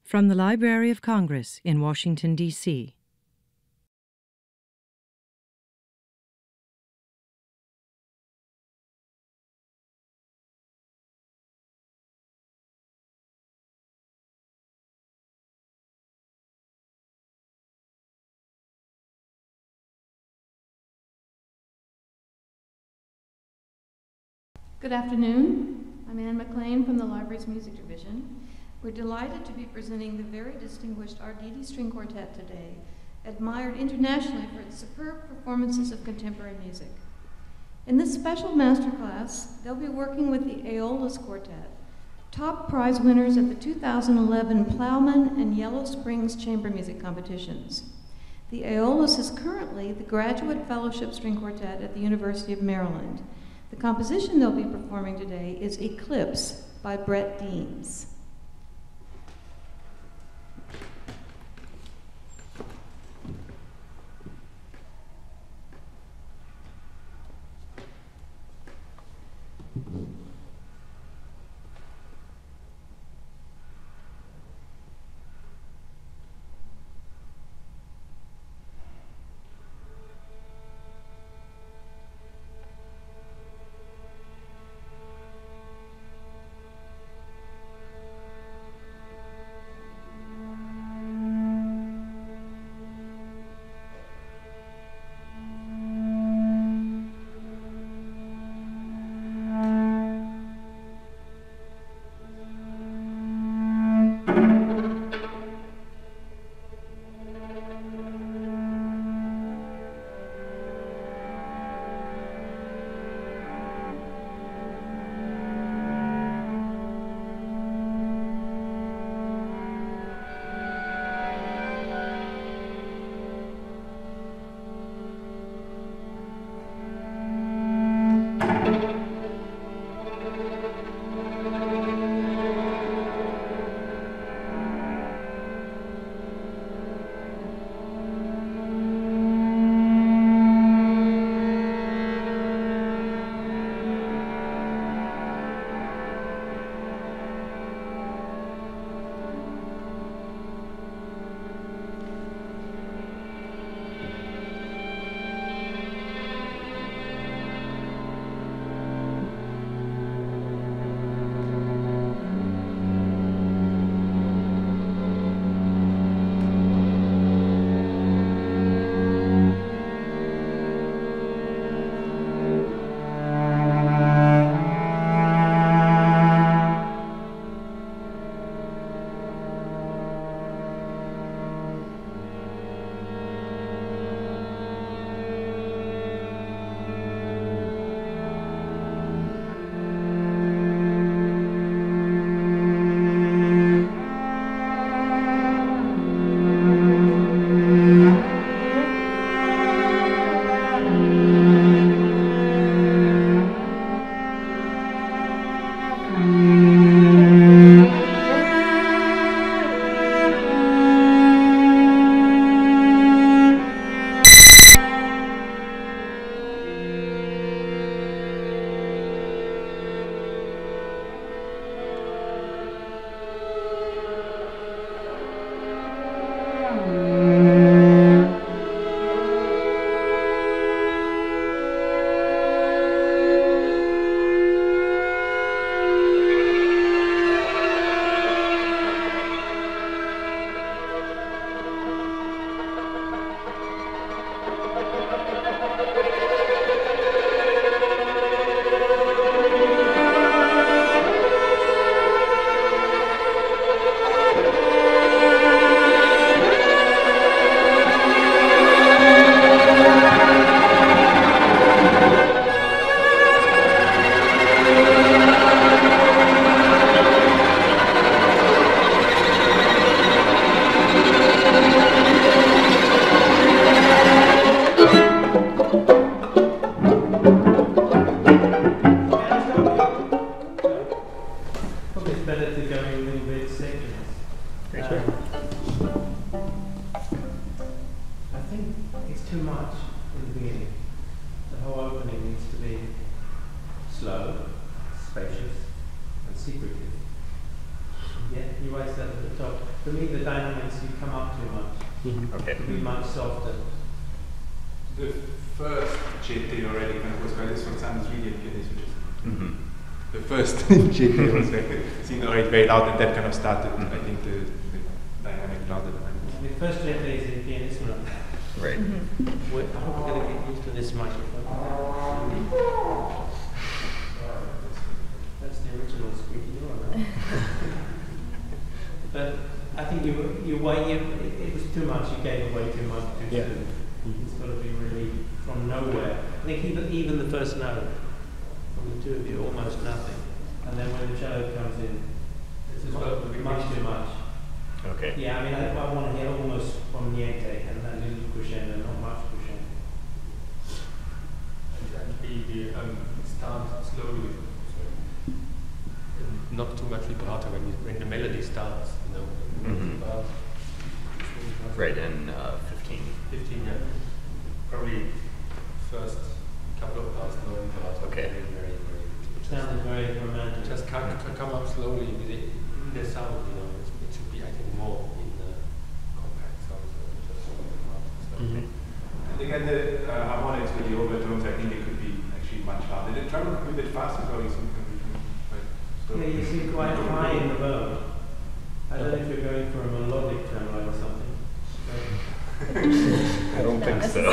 From the Library of Congress in Washington, D.C. Good afternoon. I'm Anne McLean from the Library's Music Division. We're delighted to be presenting the very distinguished Arditti String Quartet today, admired internationally for its superb performances of contemporary music. In this special masterclass, they'll be working with the Aeolus Quartet, top prize winners at the 2011 Plowman and Yellow Springs Chamber Music Competitions. The Aeolus is currently the Graduate Fellowship String Quartet at the University of Maryland. The composition they'll be performing today is Eclipse by Brett Deans. slow, spacious, and secretive. And yet he writes that at the top. For me, the dynamics, you come up too much. Okay. To be much softer. The first JT already kind of was quite this one sounds really pianist, which is the first JT was seen already very loud, and that kind of started, I think, the dynamic louder dynamics. The first JT is in pianissimo. Right. Wait, I hope we're going to get used to this microphone. That's the original squeaky door, right? But I think it was too much. You gave away too much too soon. It's got to be really from nowhere. I think even the first note from the two of you, almost nothing. And then when the cello comes in, it's much too much. Okay. Yeah, I mean, I want to hear almost from niente and then a little crescendo, not much crescendo. And start slowly, not too much vibrato when the melody starts, you know. Right, and 15. 15, yeah. Probably first couple of bars no vibrato. Okay. Very. Sounds very romantic. Just come up slowly in the sound, you know. It should be, I think, more in the compact sound. And again, the harmonics with the overtones, I think it could be actually much louder. The treble could be a bit faster, probably some kind of quite slow. Yeah, you seem quite high in the bow. I don't know if you're going for a melodic tremolo or something. I don't think so. Oh,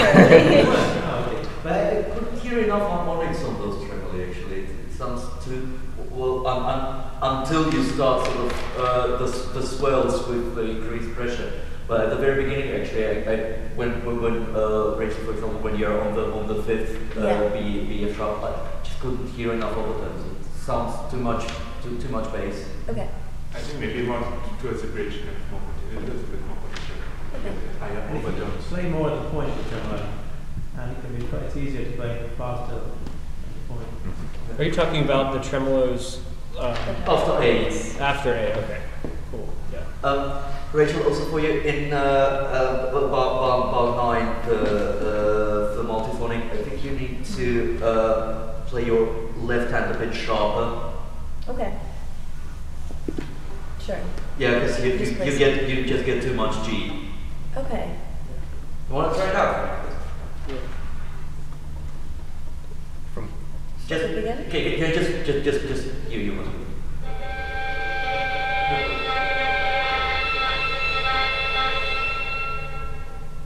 okay. But I couldn't hear enough harmonics on those tremoli actually. It sounds too well until you start sort of the swells with the increased pressure. But at the very beginning, actually, when Rachel, for example, when you're on the fifth B sharp, I just couldn't hear enough overtones. It sounds too much bass. Okay. I think maybe more towards the bridge, kind of more, a little bit more potential. Higher And if you overtones. play more at the point of the tremolo, and it can be quite, it's easier to play faster at the point. Are you talking about the tremolos After A. after A? Okay, cool. Yeah. Rachel, also for you in bar 9, the multiphonic, I think you need to play your left hand a bit sharper. Okay. Sure. Yeah, because you just get too much G. Okay. You want to try it out? From Just the beginning? okay. Just you must.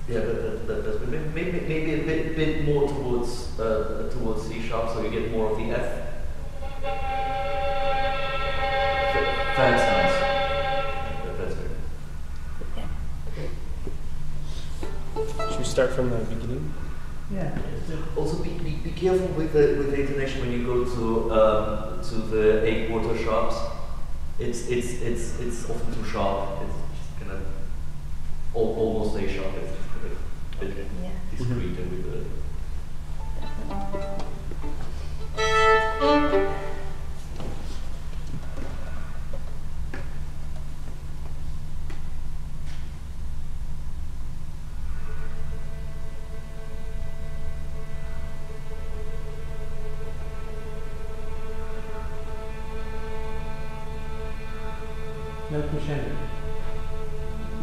Yeah, that's maybe a bit more towards C sharp, so you get more of the F. That's nice. That's good. Should we start from the beginning? Yeah. Also, be careful with the intonation when you go to the A quarter sharps. It's often too sharp. It's just kind of almost A sharp. It's just kind of a bit discreet with the. No crescendo.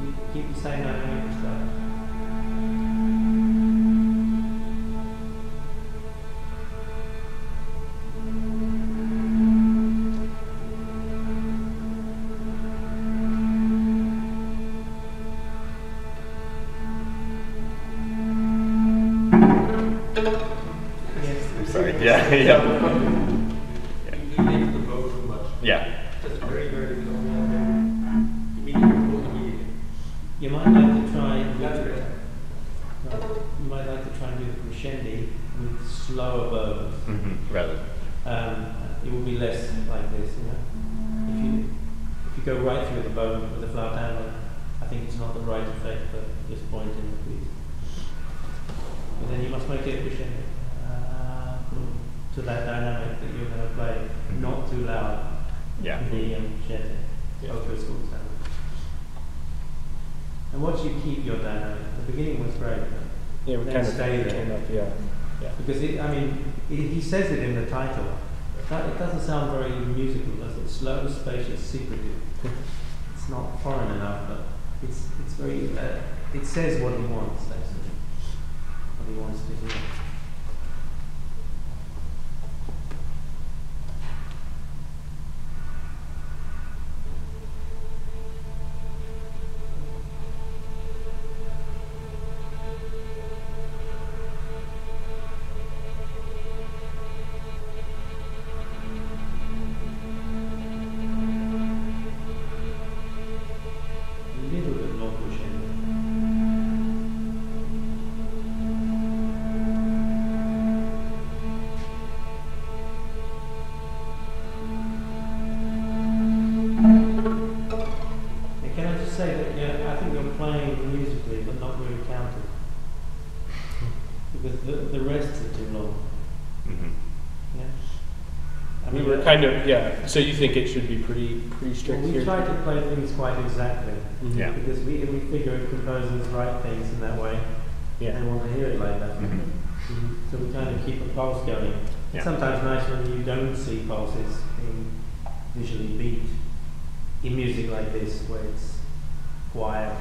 You keep the same dynamic stuff. Yes. Sorry. Yeah. Yeah. You lift the bow too much. Yeah. Just very low. Immediately. You might like to try. You might like to try and do the crescendi with slower bows. Rather. It will be less like this, you know. If you go right through the bow with a flat handle, I think it's not the right effect for this point in the piece. But then you must make it crescendo to that dynamic that you're going to play, not too loud. Yeah. The crescendo, ultra school sound. And once you keep your dynamic, the beginning was great. Yeah, we Then kind of stay there. came up. Yeah. Because he says it in the title. It doesn't sound very musical, does it? Slow, spacious, secretive. It very, it says what he wants, actually. What he wants to hear. Yeah. So you think it should be pretty strict well, we here? We try to play things quite exactly. Mm-hmm. Yeah. Because we figure composers write things in that way. Yeah. They want to hear it like that. Mm-hmm. Mm-hmm. So we kind of keep a pulse going. Yeah. It's sometimes nice when you don't see pulses being visually beat in music like this, where it's quiet.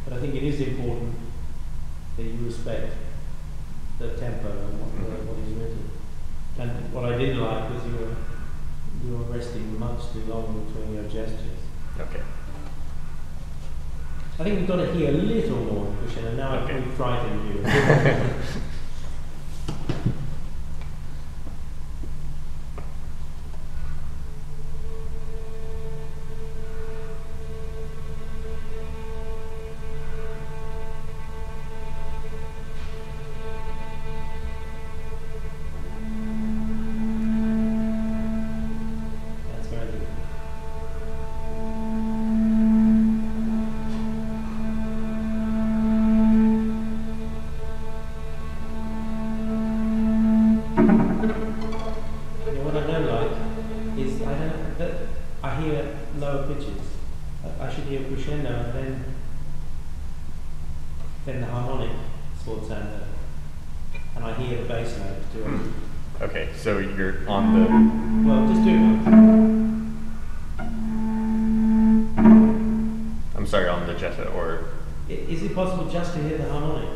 But I think it is important that you respect the tempo and what is written. And what I didn't like was you were resting much too long between your gestures. Okay. I think we've got to hear a little more, and now we've frightened you. So you're on the... Well, just do it. I'm sorry, on the jetta, or... Is it possible just to hear the harmonic?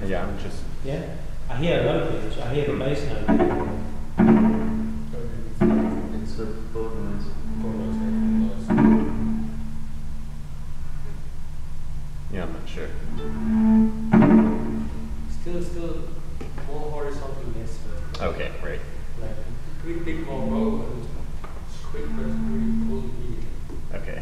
Yeah, I'm just... Yeah? I hear a low pitch, I hear the bass note. It's a bone noise. Yeah, I'm not sure. Still more horizontal, less vertical. Okay, right. Like a bit more row and quick but really cool immediately. Okay.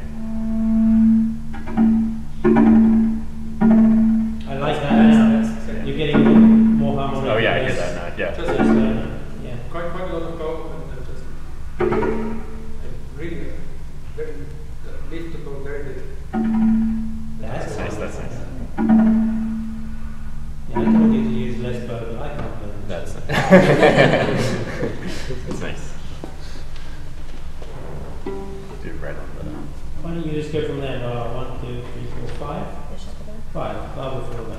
I like that now. You're getting more harmonic. Oh yeah, I hear that now. Yeah. Just yeah. Quite a lot of go and just really very liftable, very little. That's nice. That's nice. Yeah, I told you to use less bow, but I can't play. That's that's nice. Do right on the. Why don't you just go from there? 1, 2, 3, 4, 5. 5. Bar before that.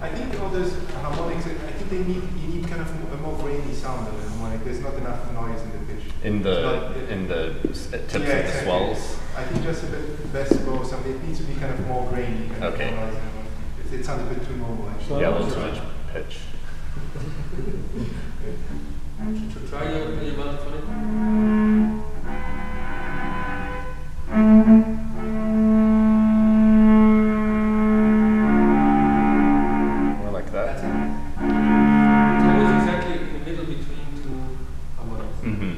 I think all those harmonics, I think you need kind of a more grainy sound of the harmonic. There's not enough noise in the pitch. In the tips of the swells. I think just a bit less low. Something it needs to be kind of more grainy. Kind okay. Of more noise it sounds a bit too normal actually. Yeah, a little too much pitch. To try your multiphonic. More like that. It's always exactly in the middle between two harmonics. Mm-hmm.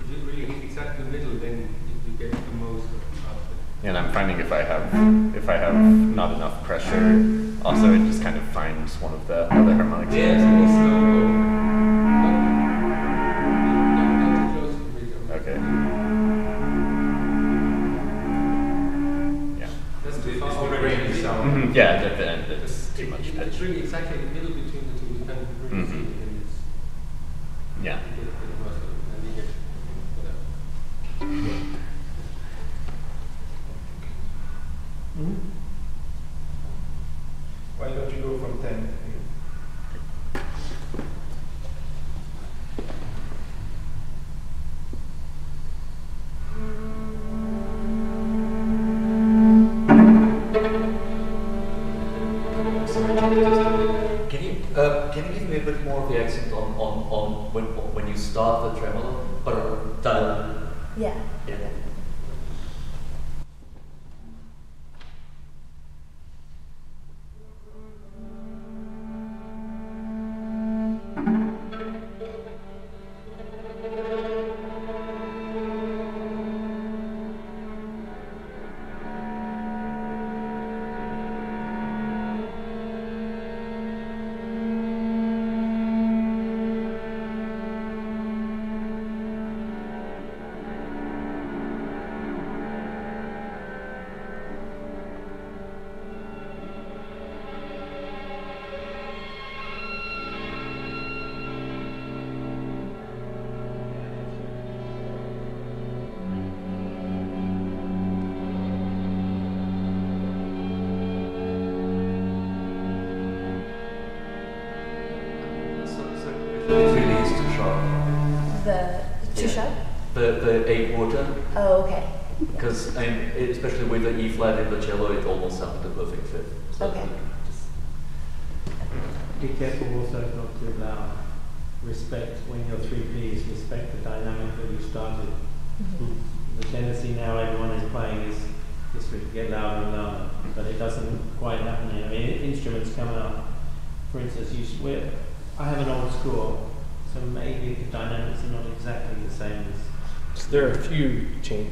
If you really hit exactly the middle, then you get the most out of it. And I'm finding if I have not enough pressure, also it just kind of finds one of the other harmonics. Yes, it's slow. Not too close to the rhythm. Okay. Yeah. That's too It's far the already. grainy sound. Mm-hmm. Yeah, at the end it's too much It's pitch. really exactly in the middle between the two. You can really see it, and it's Yeah. you get the most of it, and you get whatever. Why don't you go from 10? Can you give me a bit more of the accent on when you start the tremolo? Yeah. Yeah. It really is too sharp. The two Yeah. sharp? The A quarter, Oh, okay. because especially with the E flat in the cello, it almost sounded a perfect fit. So Okay. just- Be careful also not to allow respect when you're 3Ps, respect the dynamic that you started. Mhm. The tendency now everyone is playing is to get louder and louder, but it doesn't quite happen here. I mean, instruments come out, for instance, I have an old score, so maybe the dynamics are not exactly the same as. So there are a few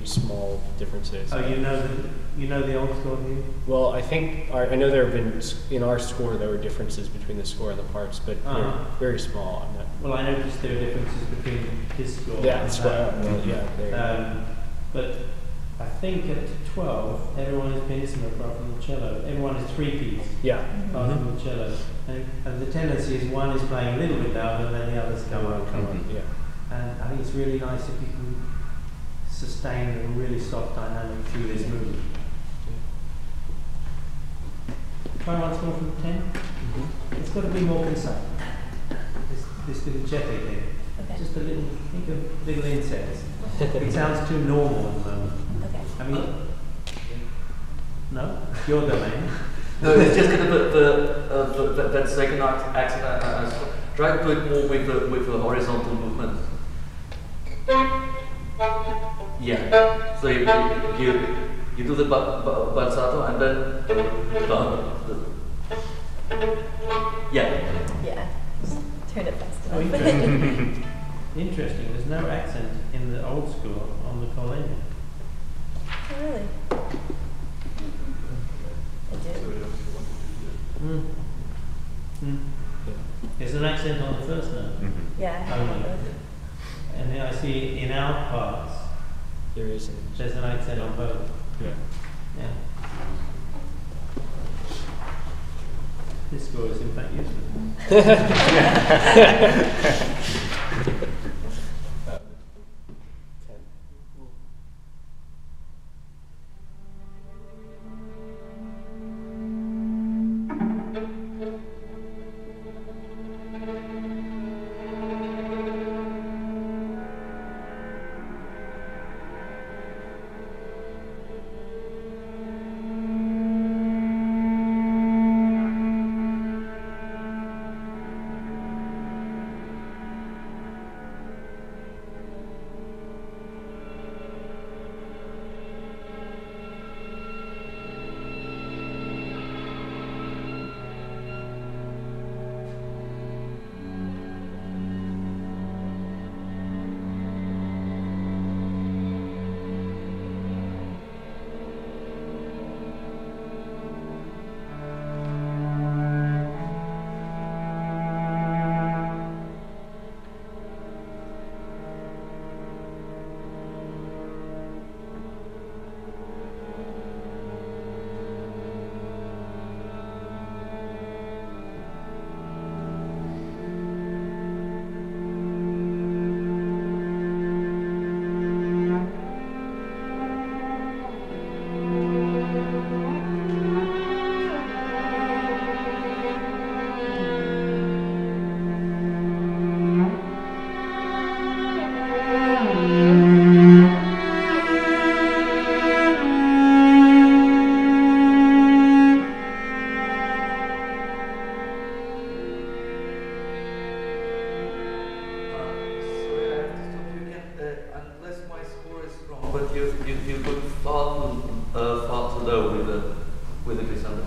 small differences. Oh, you know the old score here? Well, I think I know there have been in our score there were differences between the score and the parts, but they're very small. I'm not. Well, I noticed there are differences between his score. Yeah, and that's that. right. Well, yeah, there. But I think at 12, everyone is pianissimo apart from the cello. Everyone is 3Ps Yeah. apart from the cello. And the tendency is one is playing a little bit louder and then the others come on. Yeah. And I think it's really nice if you can sustain a really soft dynamic through this movement. Try once more from 10. It's got to be more concise. This little jetty thing. Okay. Just a little, think of little insects. It sounds too normal at the moment. Okay. I mean, no, it's your domain. No, it's just kind of that second accent. I try to do it more with the horizontal movement. Yeah. So you do the bazzato and then yeah. Yeah. Just turn it fast Oh, enough. interesting. Interesting. There's no accent in the old school on the cohesion. Oh, really? I do. Mm. Mm. There's an accent on the first note. Yeah. I Only. have And then I see in our parts, There is. there's an accent on both. Yeah. Yeah. This score is in fact useless. below with the glissando.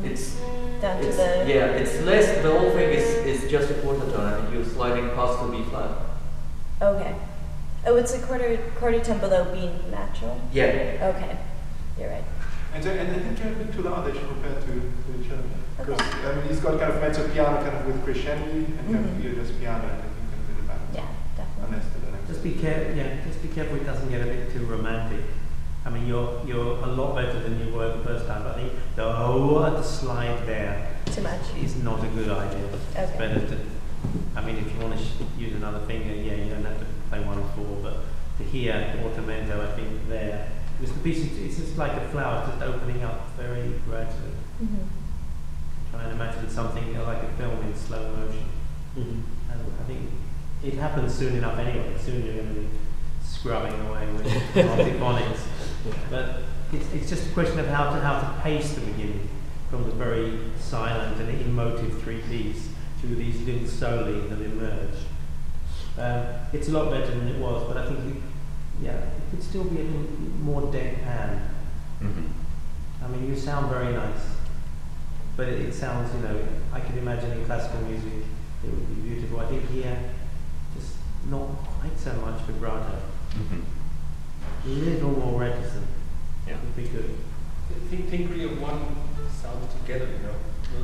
It's down to it's, the yeah, it's less. The whole thing is just a quarter tone, and you're sliding past the B flat. okay. Oh, it's a quarter tone below B natural. Yeah. Okay, you're right. And I think you're a bit too loud compared to each other. Because Okay. I mean, he's got kind of mezzo piano kind of with crescendi, and you have here just piano, and I think kind of a bit of balance. Yeah, definitely. Unless the next. Just be careful. Yeah, just be careful it doesn't get a bit too romantic. I mean, you're a lot better than you were the first time. But I think the slide there Too much. is not a good idea. It's Okay. better to. I mean, if you want to use another finger, yeah, you don't have to play 1/4. But to here, ornamento, I think there, because the piece it's just like a flower, just opening up very gradually. Mm-hmm. Try and imagine something like a film in slow motion. Mhm. And I think it happens soon enough anyway. Soon you're going to be scrubbing away with multiphonics. But it's just a question of how to pace the beginning from the very silent and emotive 3/4 to these little soli that emerge. It's a lot better than it was, but I think it could still be a little more deadpan. I mean, you sound very nice, but it sounds, I can imagine in classical music it would be beautiful. I think here, just not quite so much vibrato. A little more reticent. Yeah. Would be good. Think really of one sound together,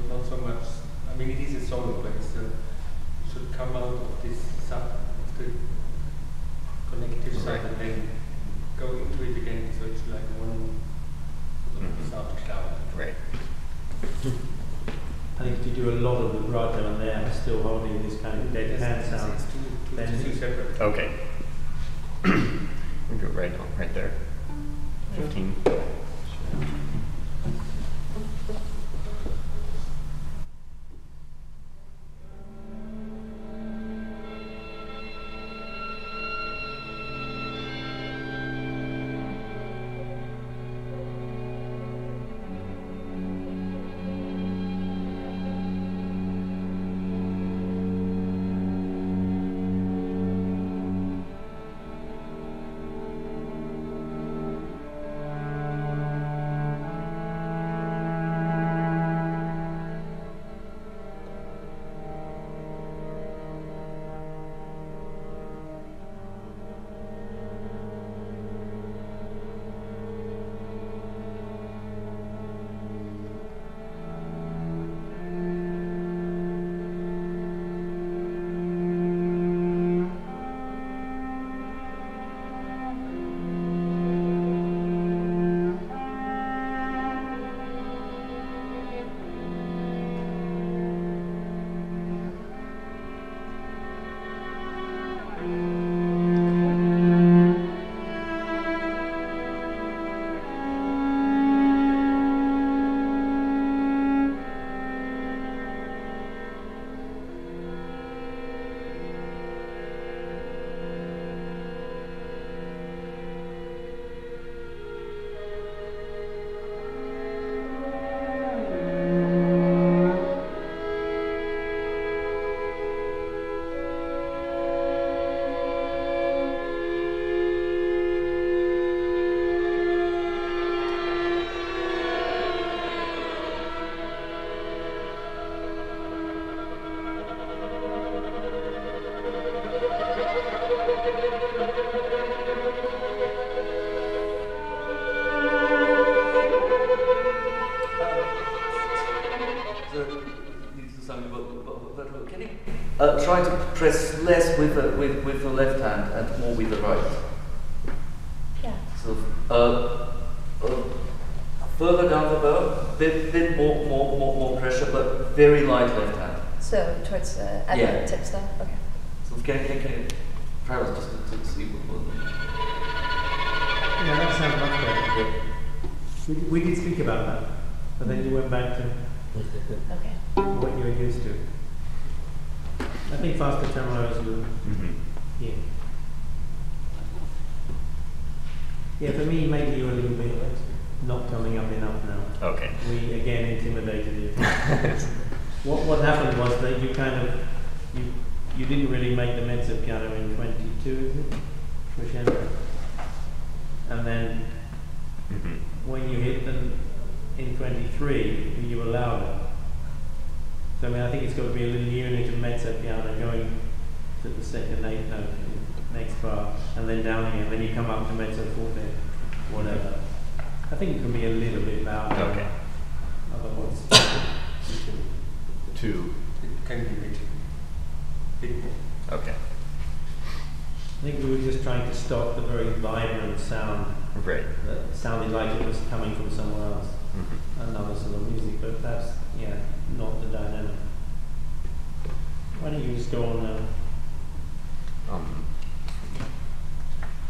not so much. I mean, it is a solo, but it should come out of this sub, of the connective side, and then go into it again. So it's like one sort of sound cloud. Right. I think if you do a lot of vibrato and they're still holding this kind of deadpan sound, It's then two separate. Okay. We go right there. 15. Try to press less with the left hand and more with the right. Yeah. So further down the bow, bit more pressure, but very light left hand. So towards at Yeah. the tip stuff. Okay. So can you try just to see what? yeah, that sounds much better. We did speak about that, but then you went back to Okay. what you were used to. I think faster tremolos will. Yeah. Yeah, for me, maybe you're a little bit not coming up enough now. Okay. We again intimidated you. What happened was that you kind of you didn't really make the mezzo piano in 22, is it? Crescendo. And then when you hit them in 23, you allow them. So I mean, I think it's got to be a little unit of mezzo piano going to the second eighth note in the next bar, and then down again, and then you come up to mezzo forte, whatever. I think it can be a little bit louder. Okay. Otherwise, Two. It can be big. Okay. I think we were just trying to stop the very vibrant sound Right. that sounded like it was coming from somewhere else, another sort of music, but that's, yeah, not the dynamic. Why don't you just go on now?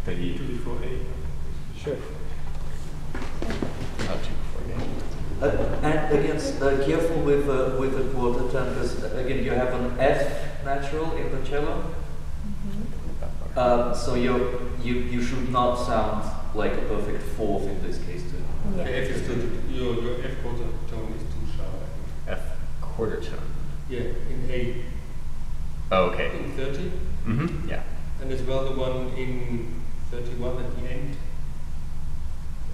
The E. 2 before A. Sure. Not two before game. And again, careful with the quarter time, because again you have an F natural in the cello. So you should not sound like a perfect fourth in this case too. Yeah. The F is too, your F quarter tone is too sharp, I think. F quarter tone. Yeah, in A. Oh, okay. In 30. Yeah. And as well the one in 31 at the end.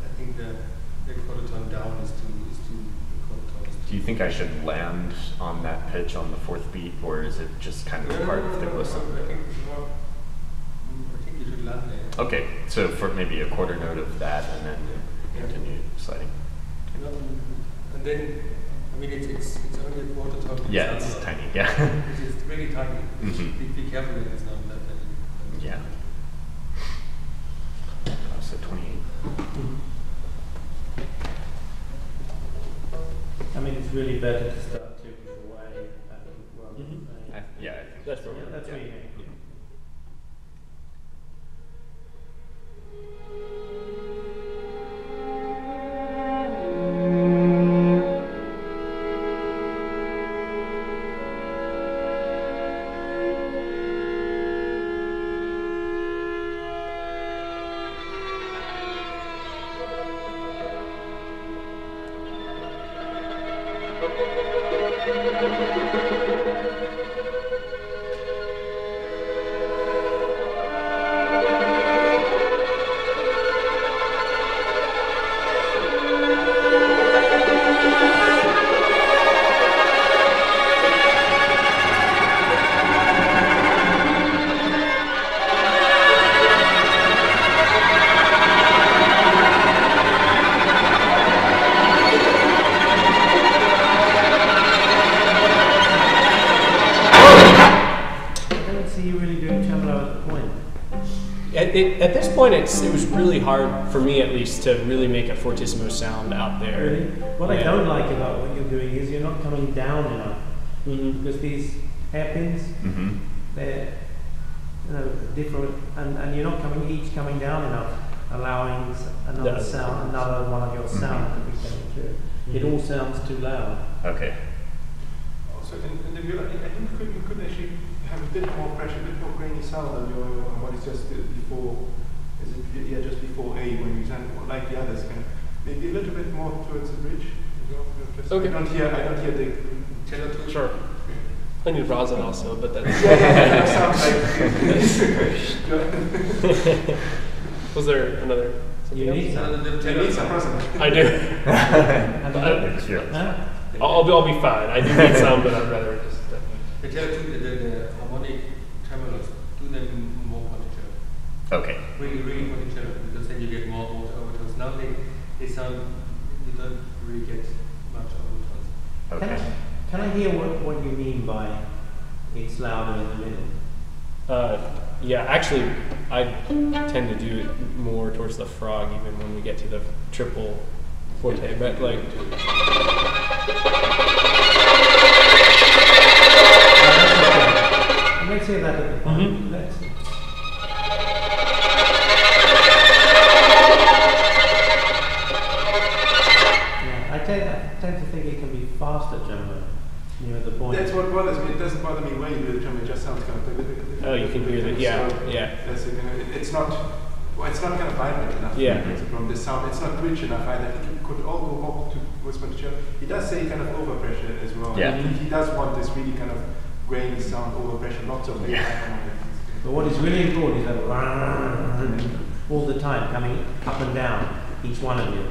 I think the quarter tone down is too the quarter tone is too. Do you think I should land on that pitch on the fourth beat, or is it just kind of part of the glisten? I think you should land there. Okay, so for maybe a quarter note of that, and then continue sliding. And then, I mean, it's only a quarter tone. Yeah, it's tiny. Yeah. It's really tiny. Be careful that it's not that tiny. Yeah. So 28. I mean, it's really better to start two before A, I think, rather than A. Yeah, I think That's what That's what you think. At this point, it was really hard for me, at least, to really make a fortissimo sound out there. Really? What I don't like about what you're doing is you're not coming down enough. Because these hairpins, they're different, and you're not each coming down enough, allowing another sound, another one of your sound to be coming through. It all sounds too loud. Okay. Also, in the viola, I think you could actually have a bit more pressure, a bit more grainy sound on your what is just before. Is it just before A when you sound like the others? Kind of maybe a little bit more towards the bridge. Okay. I don't hear the Cello too. Sure. I need rosin also, but that's. sounds like. Was there another? You need some. I do. I'll be fine. I do need some, but I'd rather just. The cello too, the harmonic tremolos, do them more particular. Okay. Really particular, because then you get more overtones. Now they sound, you don't really get much overtones. Okay. Can I hear what you mean by it's louder in the middle? Yeah, actually, I tend to do it more towards the frog, even when we get to the triple forte. But like, let's hear that at the point. Let's. Yeah, I tend to think it can be faster generally. Near the point. That's what bothers me. It doesn't bother me when you do the drum. It just sounds kind of. oh, you can hear that. Yeah, so yeah. That's it's not. Well, it's not kind of vibrant enough. Yeah. From the sound, it's not rich enough either. I think it could all go more towards the He does say kind of overpressure as well. Yeah. He does want this really kind of grainy sound, overpressure, not so big. Yeah. But what is really important is that all the time coming up and down, each one of you.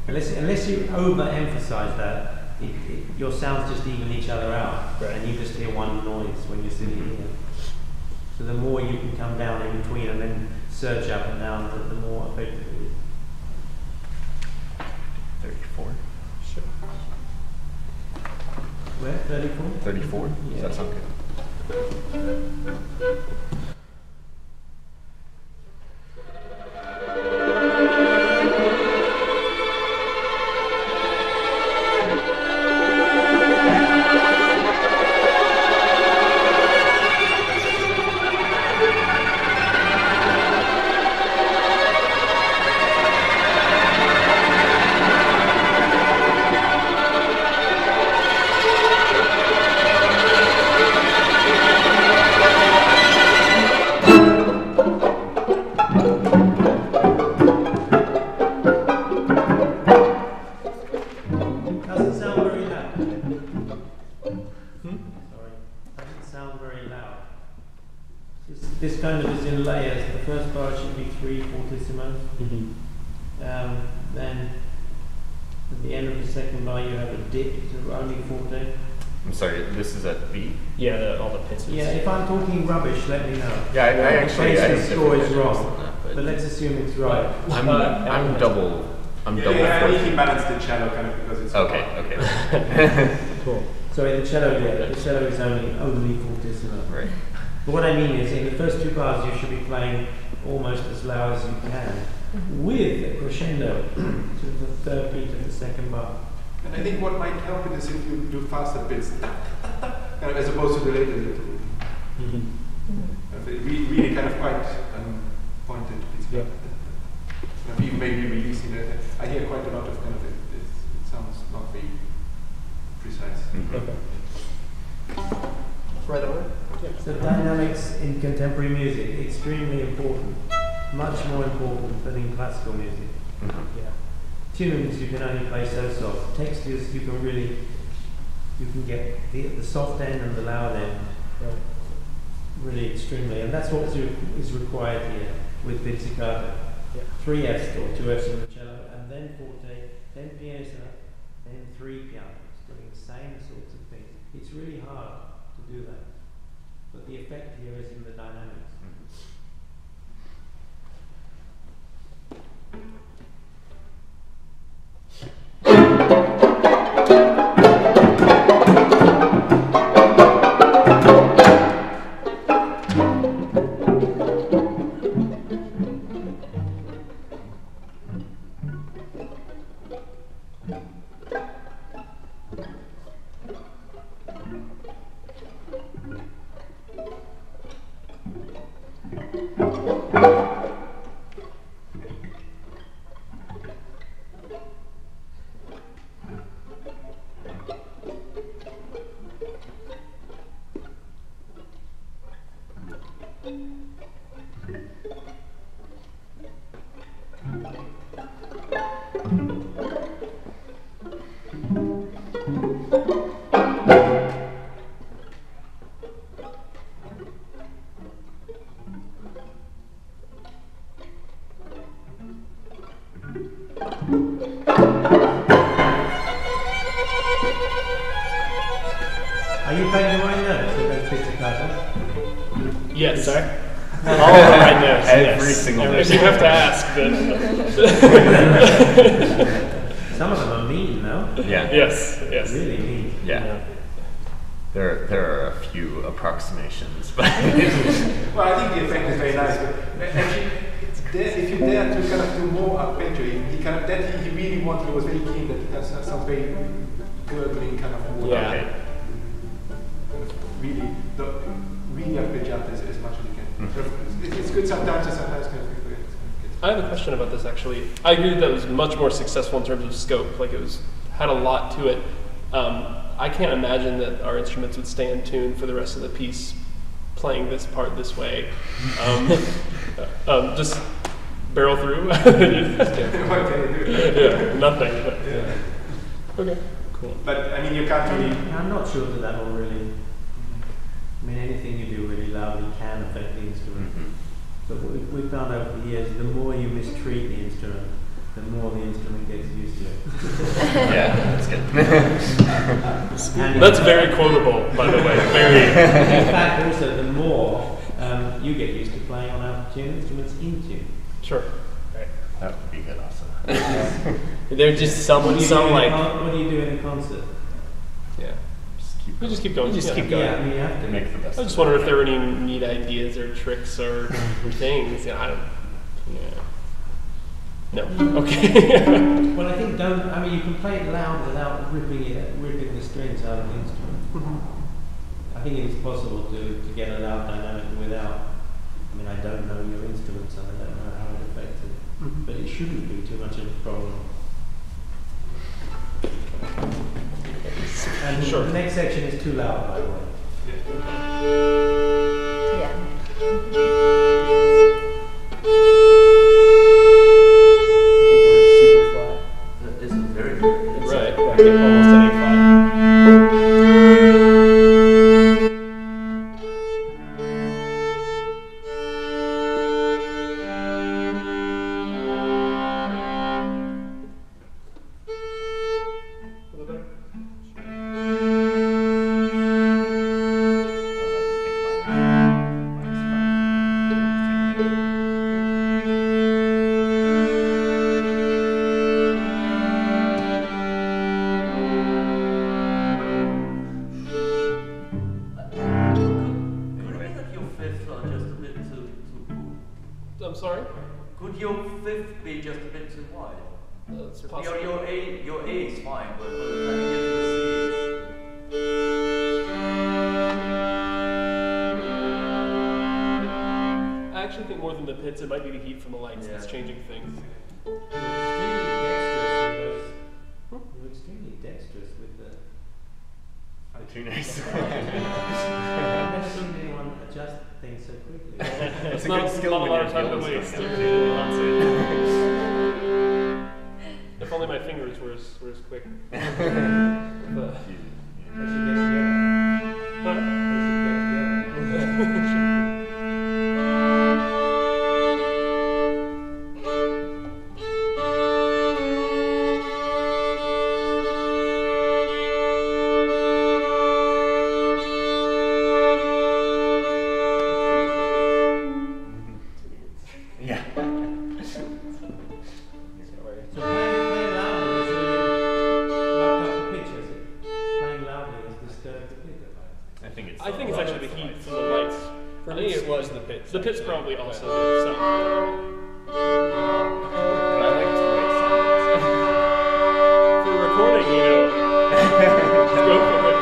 Unless you overemphasize that, your sounds just even each other out, Right. and you just hear one noise when you're sitting here. So the more you can come down in between and then surge up and down, the more effective it is. 34. Sure. Where? 34? 34? Yeah. Does that sound good? Doesn't sound very loud. Sorry, doesn't sound very loud. This kind of is in layers. The first bar should be 3 fortissimos. Then at the end of the second bar you have a dip to only forte. I'm sorry, this is at B? Yeah, all the pitches. Yeah, if I'm talking rubbish, let me know. Yeah, I actually I the have score different is ideas wrong, than that, but let's assume it's right. I'm double. I'm double. I fourth. think he balanced the cello kind of because it's Okay. Cool. Sorry, the cello, the cello is only fortissimo. Right. But what I mean is, in the first 2 bars, you should be playing almost as loud as you can, with a crescendo to the third beat of the second bar. And I think what might help it is if you do faster bits, kind of as opposed to the later little. Really kind of quite pointed bits. Yeah. Even maybe releasing it. I hear quite a lot of kind of it sounds not very precise. Okay. Right away. So dynamics in contemporary music, extremely important, much more important than in classical music. Yeah. Tunes you can only play so soft. Textures you can get the soft end and the loud end really extremely, and that's what is required here with pizzicato. Yeah. 3 Fs or 2 Fs on the cello, and then forte, then piano, then 3 pianos, doing the same sorts of things. It's really hard to do that, but the effect here is in the dynamics. Are you playing the right notes in those pizzicatos? Yes. Sorry? All the right notes. Every single note. You have to ask, but. Some of them are mean, no? Yeah. Yes. Really mean. Yeah. There are a few approximations, but Well, I think the effect is very nice, but actually, if you dare to kind of do more arpeggio, he kind of that he really wanted. He was very keen that sounds very gurgling kind of. Yeah. okay. Really arpeggiate as much as you can. It's good sometimes, and sometimes kind of forget. I have a question about this actually. I agree that was much more successful in terms of scope. Like it had a lot to it. I can't imagine that our instruments would stay in tune for the rest of the piece, playing this part this way. Just barrel through. What can you do? Yeah, nothing. But, Yeah. Okay, cool. But I mean, you can't really. I'm not sure that will really. I mean, anything you do really loudly can affect the instrument. But we've found over the years, the more you mistreat the instrument, the more the instrument gets used to it. Yeah, that's good. That's very quotable, by the way. Very. In fact, also, the more you get used to playing on out-of-tune instruments in tune. Sure. Right. That would be good also. They're just some like. What do you do in a concert? Yeah. We just keep going. Just keep going. Yeah, I mean, you have to Make the best. I just wonder if there were any neat ideas or tricks or things. Yeah, I don't. Yeah. No. Okay. Well, I think you can play it loud without ripping the strings out of the instrument. Mm-hmm. I think it's possible to get a loud dynamic without. I mean, I don't know your instruments and I don't know how it affects it, Mm-hmm. but it shouldn't be too much of a problem. And Sure. the next section is too loud, by the way. Yeah. That isn't very good. Right. Almost any flat. I'm sorry? Could your fifth be just a bit too wide? That's possible. Your A is fine, but by the time you get to the C, I actually think more than the pits, it might be the heat from the lights that's changing things. You're extremely dexterous with the. Too nice. I've never seen anyone adjust things so quickly. It's a not, good skill not a when lot you're of time to feeling waste. something in concert. If only my fingers were as quick. But, They should get together. huh? They should get together. Yeah. So playing loudly is really knocked up the pitch, is it? Playing loudly is disturbed the pitch. I think it's actually the heat from the lights. For me, it was the pits. The pits actually. probably also But- did some. But I like to write For recording, go for it.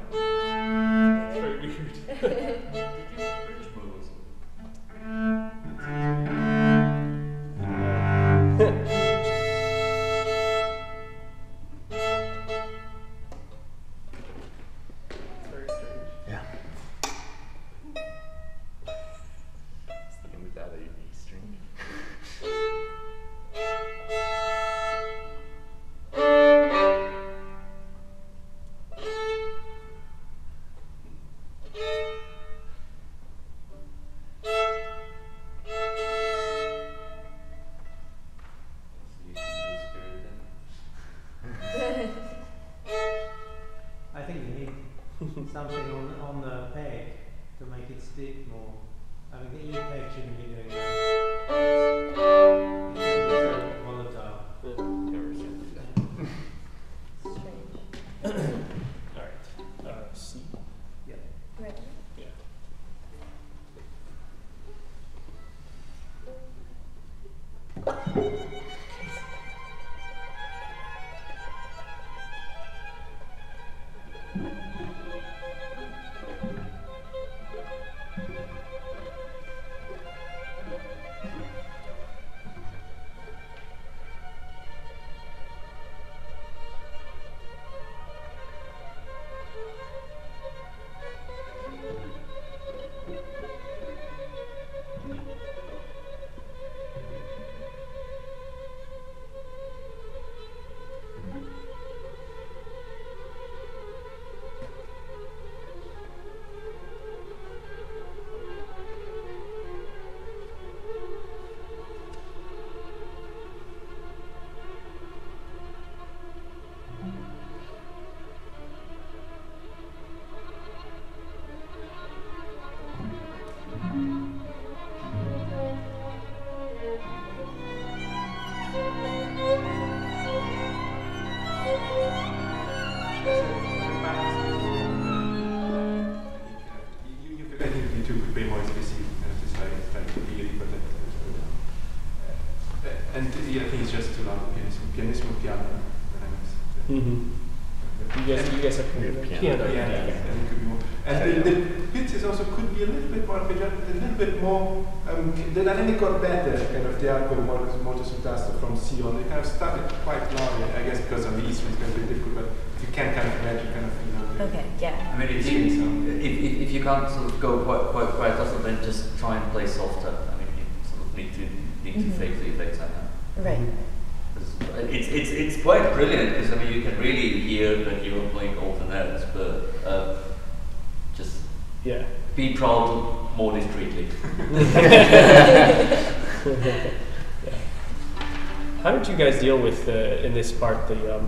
It's very weird. British movies. It's very strange. Yeah. Sticking without a E string. I think you need something on the peg to make it stick more. I mean, the E peg shouldn't be doing that. It's so volatile. Never seen that. Strange. Alright. C. Yeah. Right. Yeah. I think you two could be more specific to try to really protect it. And I think it's just too loud. Pianissimo, piano. You guys have piano. Yeah, and it could be more. And the pitches also could be a little bit more arpeggiated, a little bit more. The dynamic got better, kind of the arco molto sul tasto from C on. They kind of started quite low, I guess, because on the E string it's going to be difficult, but you can kind of imagine kind of, Okay, yeah. I mean, if you can't sort of go quite also, then just try and play softer. I mean, you sort of need to fake the effects I know. Right. It's quite brilliant because I mean you can really hear that you're playing all the notes, but just be proud more discreetly. How did you guys deal with in this part the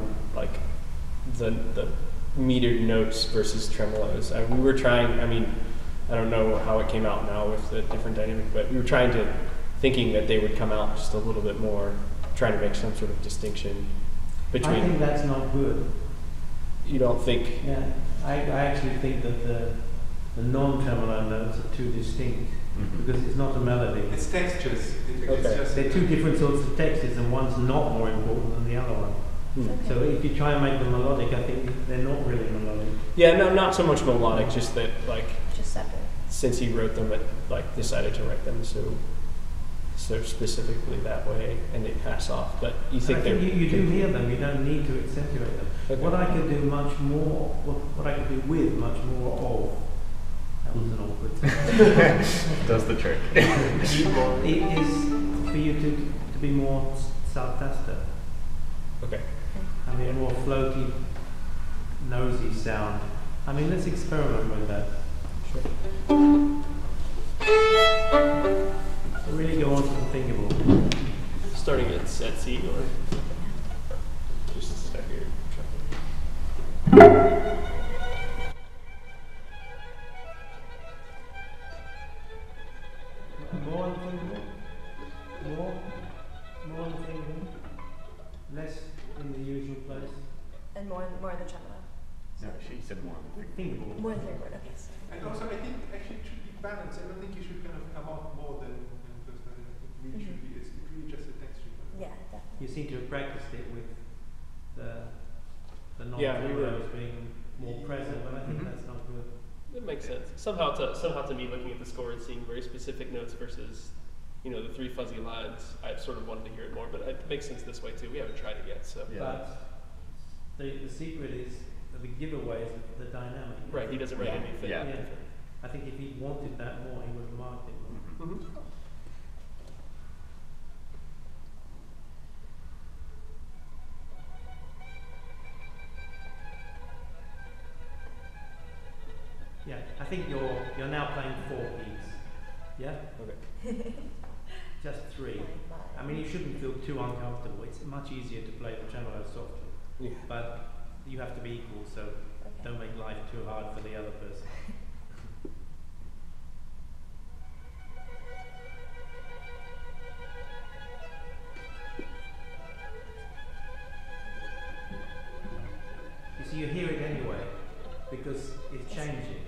metered notes versus tremolos? We were trying. I mean, I don't know how it came out now with the different dynamic, but we were thinking that they would come out just a little bit more. Trying to make some sort of distinction between. I think that's not good. You don't think? Yeah, I actually think that the non-tremolo notes are too distinct because it's not a melody. It's textures. They're two different sorts of textures, and one's not more important than the other one. Okay. So if you try and make them melodic, I think they're not really melodic. Yeah, no, not so much melodic, just that just separate. Since he wrote them, decided to write them so specifically that way, and they pass off. But you think you do hear them. You don't need to accentuate them. Okay. What I could do much more, what I could do with much more of. That was an awkward. Does the trick. It is for you to be more saltaster. Okay. I mean, a more floaty, nosy sound. I mean, let's experiment with that. Sure. Really go on to the thinkable. Starting at C or just start here. More unthinkable. More unthinkable. Less in the usual place. And more in the tremolo. No, she said more thinkable. More thinkable. Okay. And also, I think actually it should be balanced. I don't think you should kind of come out more than first. I think it should be. It's really just a texture. Yeah, definitely. You seem to have practiced it with the non-tremolos being more present, but I think that's not good. It makes sense. Somehow to me, looking at the score and seeing very specific notes versus, the three fuzzy lines, I sort of wanted to hear it more, but it makes sense this way too. We haven't tried it yet, so. Yeah. But the secret is the giveaway is the dynamic. Right. He doesn't write anything. Yeah. I think if he wanted that more, he would have marked it more. Mm-hmm. Yeah, I think you're now playing 4 keys. Yeah? Okay. Just 3. I mean, you shouldn't feel too uncomfortable. It's much easier to play the tremolo softly. Yeah. But you have to be equal, so don't make life too hard for the other person. You see, you hear it anyway, because it's changing.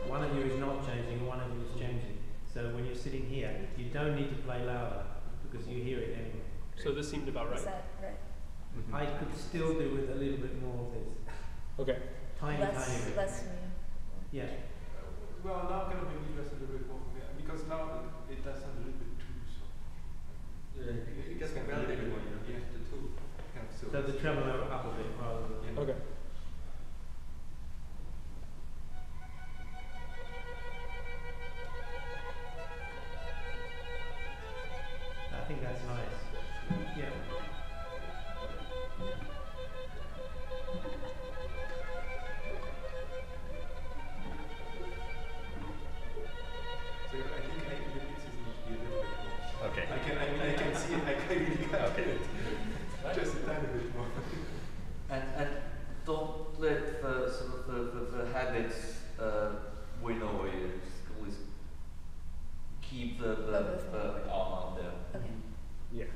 One of you is not changing, one of you is changing. So when you're sitting here, you don't need to play louder, because you hear it anyway. So this seemed about right. Is that right? I could still do with a little bit more of this. Okay. Tiny bit. Less me. Yeah. Well, now kind of maybe just a little bit more, because now it does sound a little bit too soft. It doesn't validate anymore, Yeah, the two. Kind of So the tremolo up a bit rather than. Okay. I think that's nice. Yeah. So I think the pieces need to be a little bit more. Okay. I can see it. I can really feel it. Just a tiny bit more. And don't let the sort of the habits win over you. Always keep the arm out there. Okay. Yeah.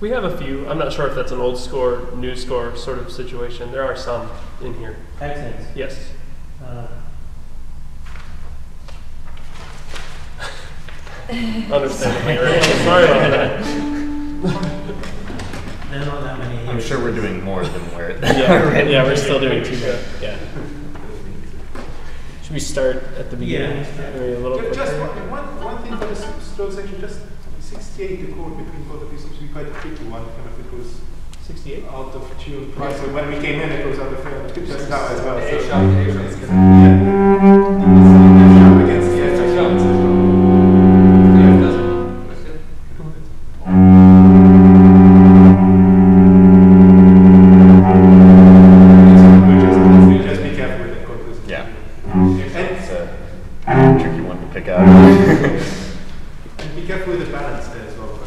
We have a few. I'm not sure if that's an old score, new score sort of situation. There are some in here. Accents? Yes. Understandably, right? Sorry about that. There are not that many here. I'm sure we're doing more than we're yeah, we're still doing too much. Yeah. Should we start at the beginning? Yeah. Maybe a little quicker? Just one thing for the slow section, just 68, the chord between both of these seems to be quite a tricky one, kind of, it was 68? out of tune. Right, so when we came in, it was out of tune. Just now as well. A So. sharp, A sharp. It's against the edge. Just be careful with that chord. Yeah. And It's a tricky one to pick out. And be careful with the balance there as well.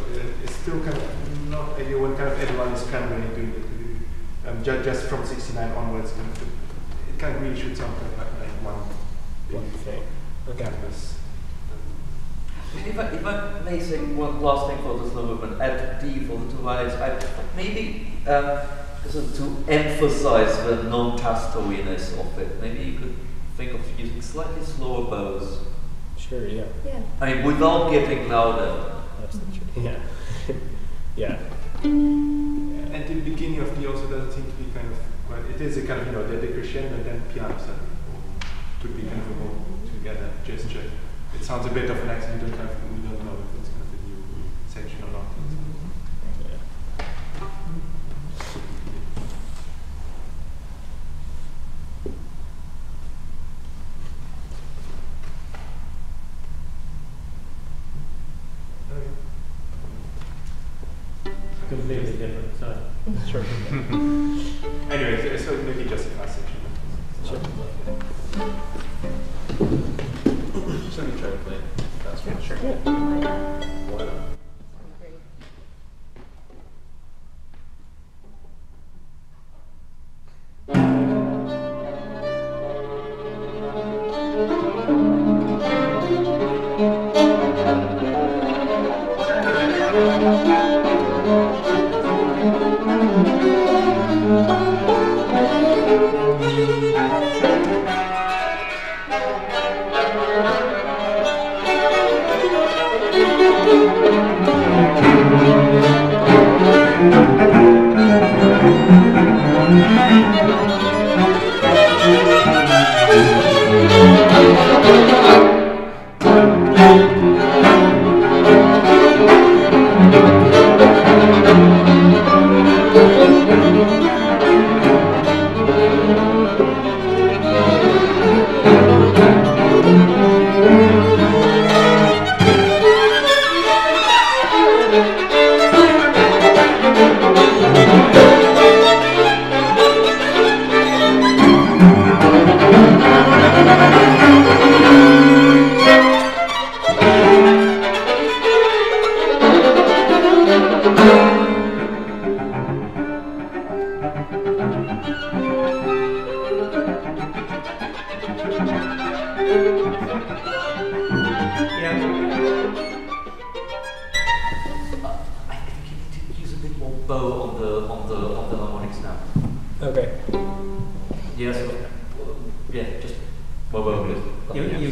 It's still kind of not ideal when kind of everyone is scrambling and doing it. Just from 69 onwards, kind of, it kind of really should sound kind of like one thing. Okay. canvas. If I may say one last thing for the slow movement, at D for the two lines, maybe to emphasize the non-castoiness of it, maybe you could think of using slightly slower bows. Sure, yeah. Yeah. I mean, without getting louder. That's the truth. Yeah. Yeah. And the beginning of D also doesn't seem to be kind of, well, it is a kind of, the crescendo and then piano suddenly could be kind of a more together gesture. It sounds a bit of an accent, we don't know if it's kind of a new section or not. Sure. Anyway, so maybe just a class section. Sure. So you try to play fast one? Sure. Yeah. Why not?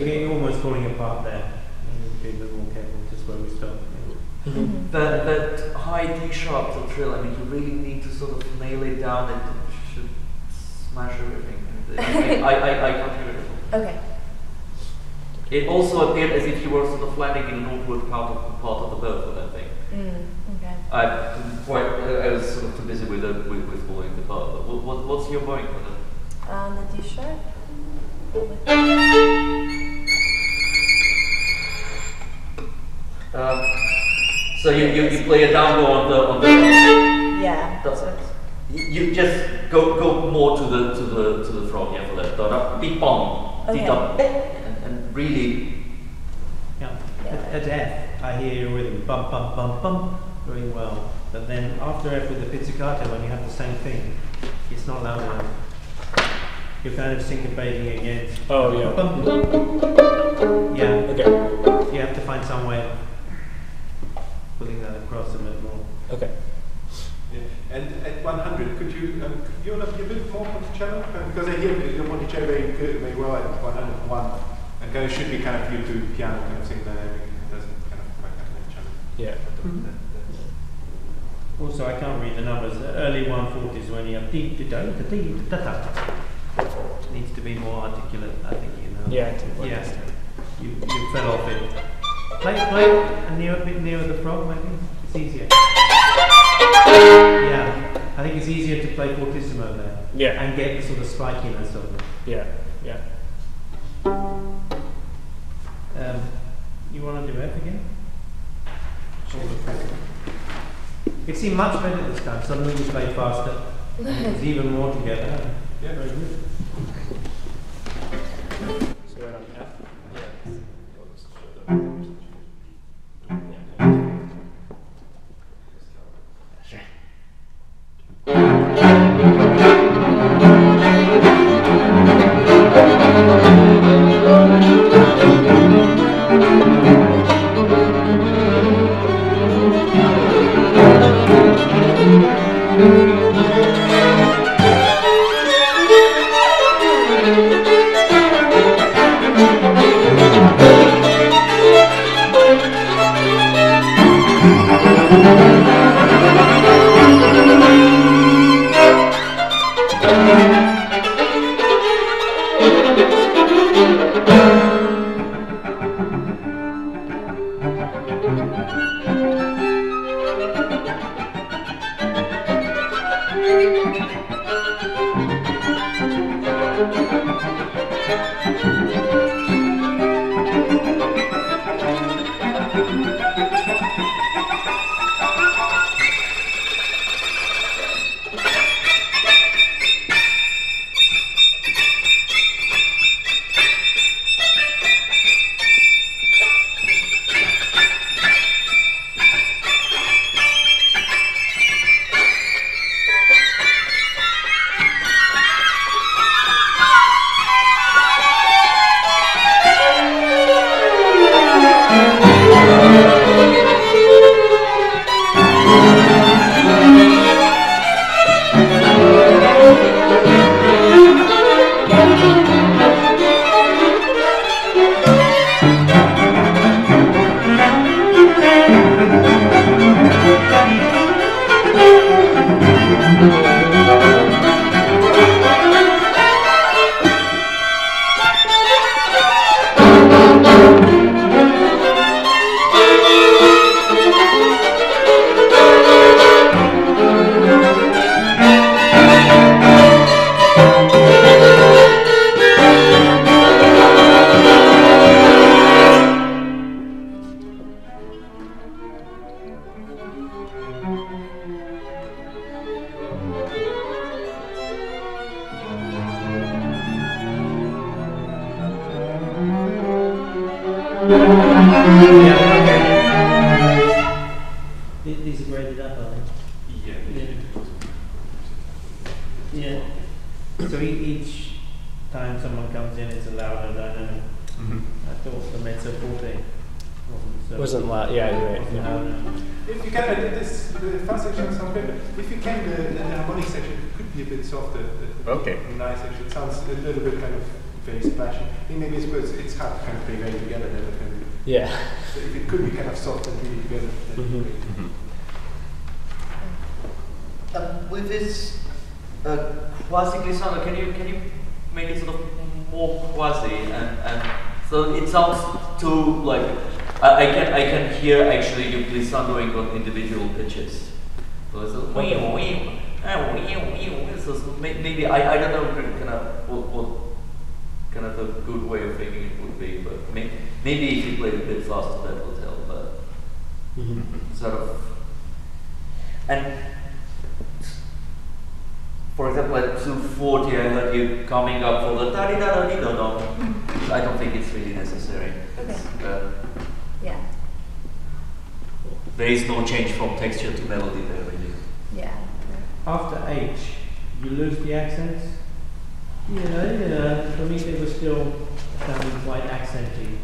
You're almost falling apart there. You need to be a bit more careful just where we stop. That high D sharp to trill, I mean, you really need to sort of nail it down. It should smash everything. I can't hear it. Okay. It also appeared as if you were sort of landing in an awkward part of the bow for that thing. Okay. I was sort of too busy with bowing the bow. But what's your bowing for that? The D sharp. So you play a down bow on the yeah. You just go more to the throat, yeah, for that. Da beep bong, and really. Yeah. At F, I hear your rhythm bum bum bum bum very well. But then after F with the pizzicato, when you have the same thing, it's not loud enough. You're kind of syncopating against. Oh yeah. Bum, yeah. Okay. You have to find some way of putting that across a bit more. Okay. Yeah. And at 100, could you want to be a bit more Monticello? Because I hear your Monticello very well at 101, and kind of should be kind of you to piano kind of thing that doesn't kind of quite have that channel. Yeah. Also, I can't read the numbers. The early 140s when you have dee da da dee da da. Needs to be more articulate, I think, you know. Yeah. Yeah. You fell off it. Play a bit nearer the frog, maybe. It's easier. Yeah, I think it's easier to play fortissimo there. Yeah. And get the sort of spikiness of it. Yeah. Yeah. You want to do F again? It seemed much better this time. Suddenly we played faster. It's even more together. Yeah, very good. So right on F. These are graded up, are they? Yeah. So each time someone comes in, it's a louder dynamic. I thought the mezzo forte wasn't loud. Yeah, you're right. wasn't loud enough. If you can, the fast section sounds better. If you can, the harmonic section could be a bit softer. Okay. Nice section. It sounds a little bit kind of very splashy. I think maybe it's hard to kind of play very together. Yeah. So if it could be kind of soft and really together, that'd be great. With this quasi-glissando, can you make it sort of more quasi and so it sounds too like I can hear actually you glissandoing on individual pitches. So it's like, so maybe I don't know kind of what kind of a good way of thinking it would be, but maybe if you play it a bit faster that will tell, but sort of and. For example, at 240, I heard you coming up for the da-di-da-da-di-da-da. I don't think it's really necessary. Okay. Yeah. There is no change from texture to melody there, really. Yeah. After H, you lose the accents. Yeah. For me, they were still sounding quite accenty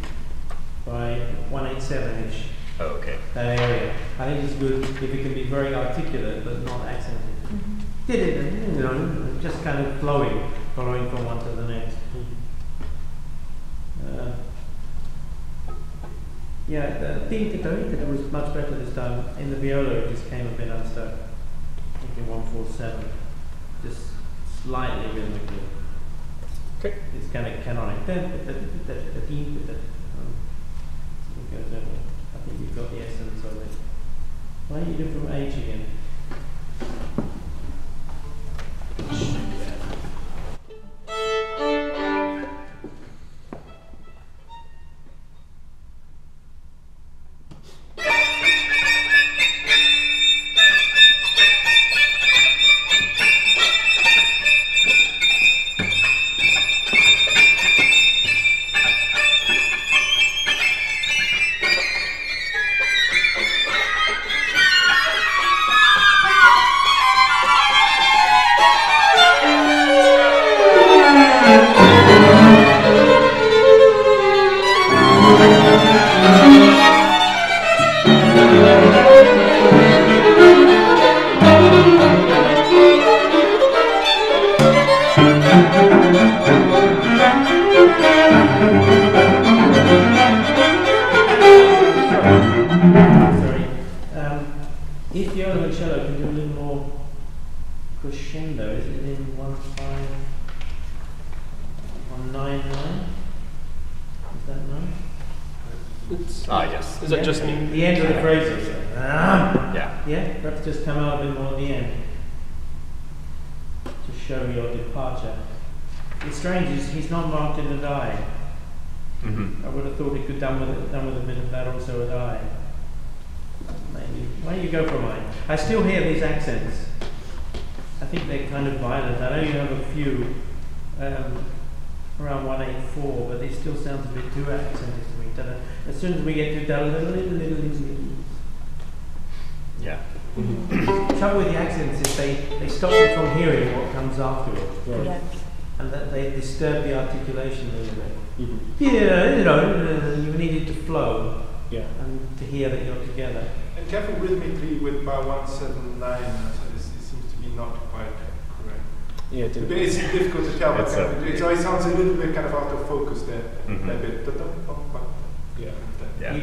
by 187-ish. Oh, okay. That area. I think it's good if it can be very articulate but not accented. Did it, just kind of following from one to the next. Yeah, the theme was much better this time. In the viola, it just came a bit unstuck. I think in 147, just slightly rhythmically. Okay. It's kind of canonic. I think you've got the essence of it. Why don't you do from H again? If the other cello can do a little more crescendo, is it in 199? Is that right? Yes. Is that just me? The end of the phrases. Yeah. Yeah, perhaps just come out a bit more at the end to show your departure. It's strange, he's not marked in the die. I would have thought he could done with a bit of that also at I. Maybe. Why don't you go for mine? I still hear these accents. I think they're kind of violent. I know you have a few around 184, but they still sound a bit too accented to me. As soon as we get to Yeah. The trouble with the accents is they stop you from hearing what comes afterwards. Yeah. And that they disturb the articulation a little bit. You need it to flow. Yeah. And to hear that you're together. And careful rhythmically with bar 179, so it seems to be not quite correct. Yeah, It's difficult to tell, but It's it sounds a little bit kind of out of focus there. A bit. Yeah.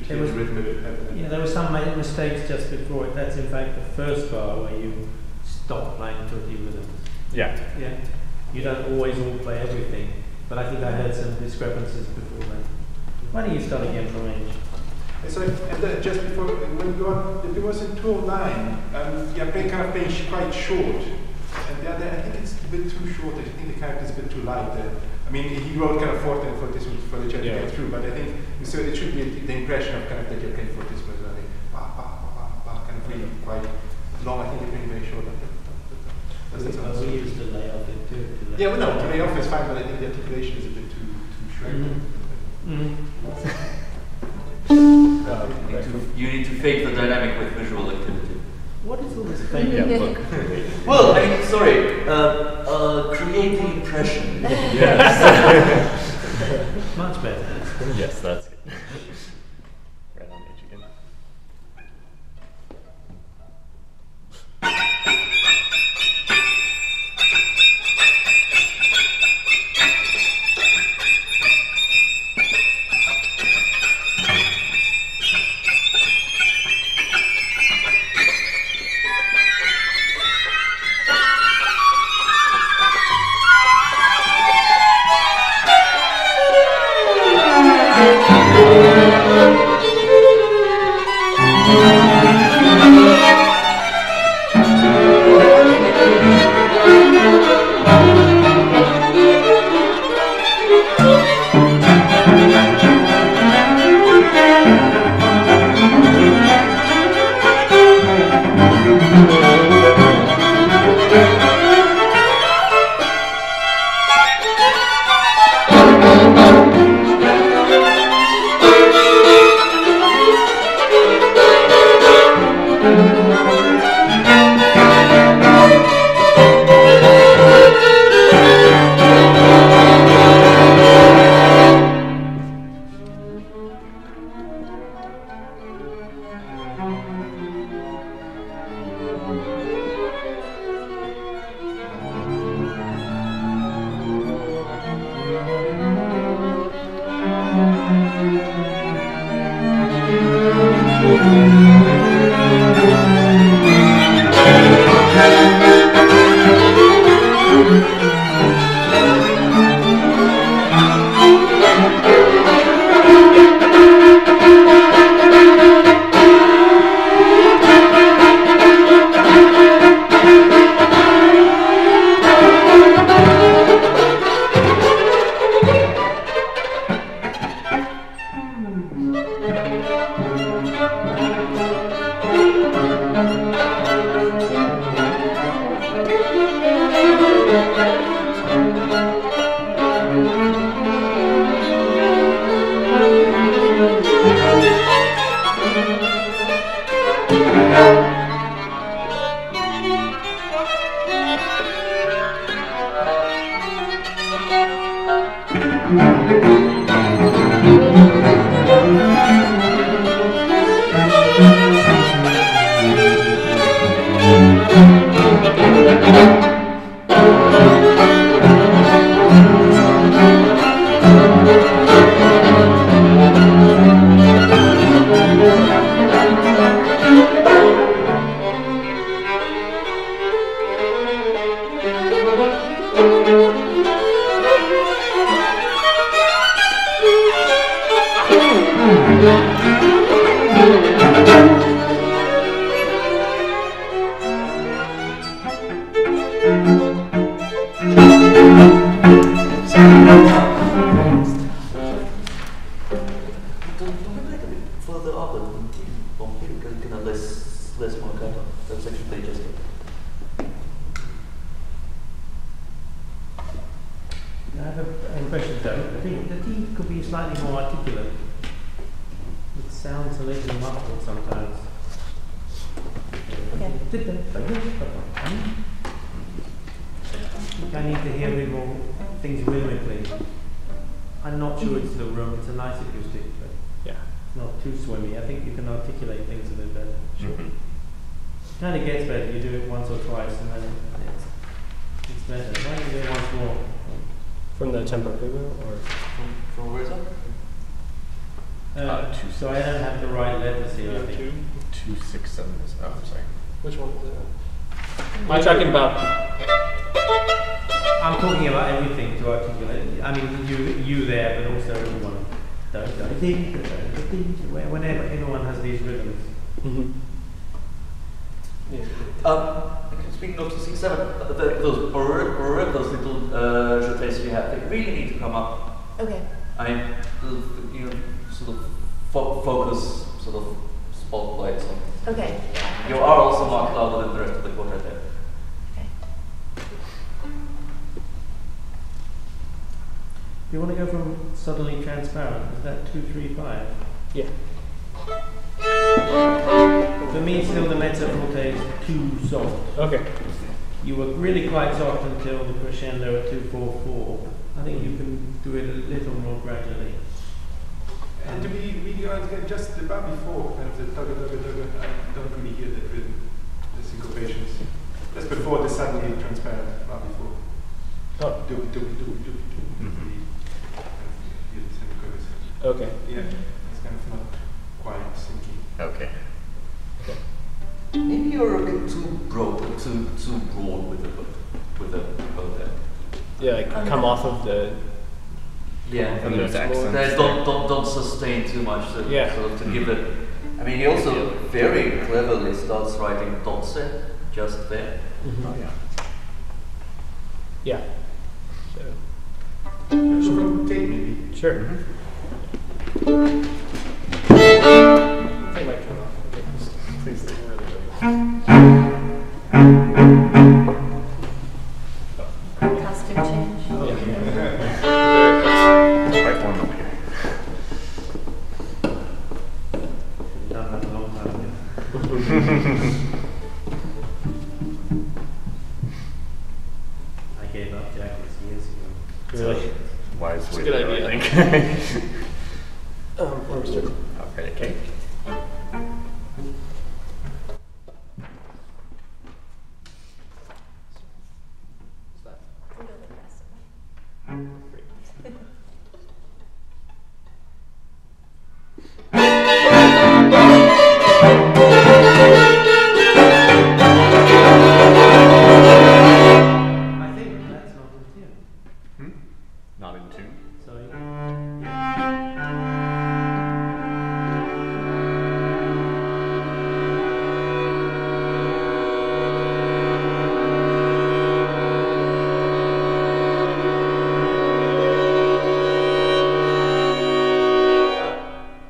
There was, there were some mistakes just before it. That's in fact the first bar where you stop playing tutti rhythms. Yeah. Yeah. You don't always all play everything, but I think I heard some discrepancies before then. Why don't you start again from H? So, just before, when you go on, it was in 209, you're playing quite short. And the other, I think it's a bit too short. I think the character is a bit too light there. I mean, he wrote kind of forte and fortissimo for the cello to get through, but I think so it should be the impression of kind of that you're playing fortissimo as well. Kind of really quite long. I think you're playing very short. We used to lay off it too. Yeah, well, no, to lay off is fine, but I think the articulation is a bit too short. You need to fake the dynamic with visual activity. What is all this fake? Yeah, look. Well, I mean, sorry, create the impression. Yes. Much better. Yes, that's good. Right on edge again. Speaking of 267, those little jetés you have, they really need to come up. Okay. I mean, sort of focus, sort of spotlights on. Okay. You are also marked louder than the rest of the quartet there. Okay. Do you want to go from suddenly transparent? Is that 235? Yeah. For me, still the mezzo forte is too soft. Okay. You were really quite soft until the crescendo at 2/4/4. I think you can do it a little more gradually. And to be really honest, just about before, kind of the tugga, I don't really hear that rhythm, the syncopations. Just before the suddenly transparent, about before. Oh. Do. Okay. Yeah, it's kind of not quite syncing. Okay. Maybe you're a bit too broad with the that. Yeah, like come off of the. Yeah, From those accents. Don't sustain too much. So, Yeah. sort of to give it. I mean, he also very cleverly starts writing dolce just there. Mm-hmm. Oh yeah. Yeah. So. So from Kate, maybe. Sure. I might turn off. Okay, please leave really Costume change. Quite warm up here. We've done that a long time ago. I gave up jackets years ago. Really? Wise It's a way good to go, idea. I think. Where was it? Okay, cake. I think that's not in tune. Not in tune. Sorry.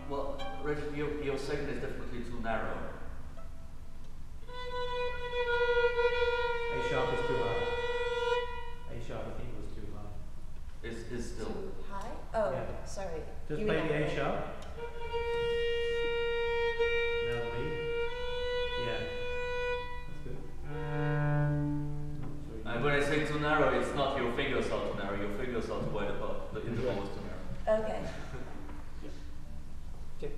Well, Richard, your second is definitely too narrow. A sharp is too high. A sharp, I think, was too high. Is still. Too high? Oh, Yeah. sorry. Just You play mean the A that- sharp. Now the B. Yeah. That's good. And when I say too narrow, it's not your fingers are too narrow. Your fingers are too wide apart. The interval is too narrow. Okay. Okay.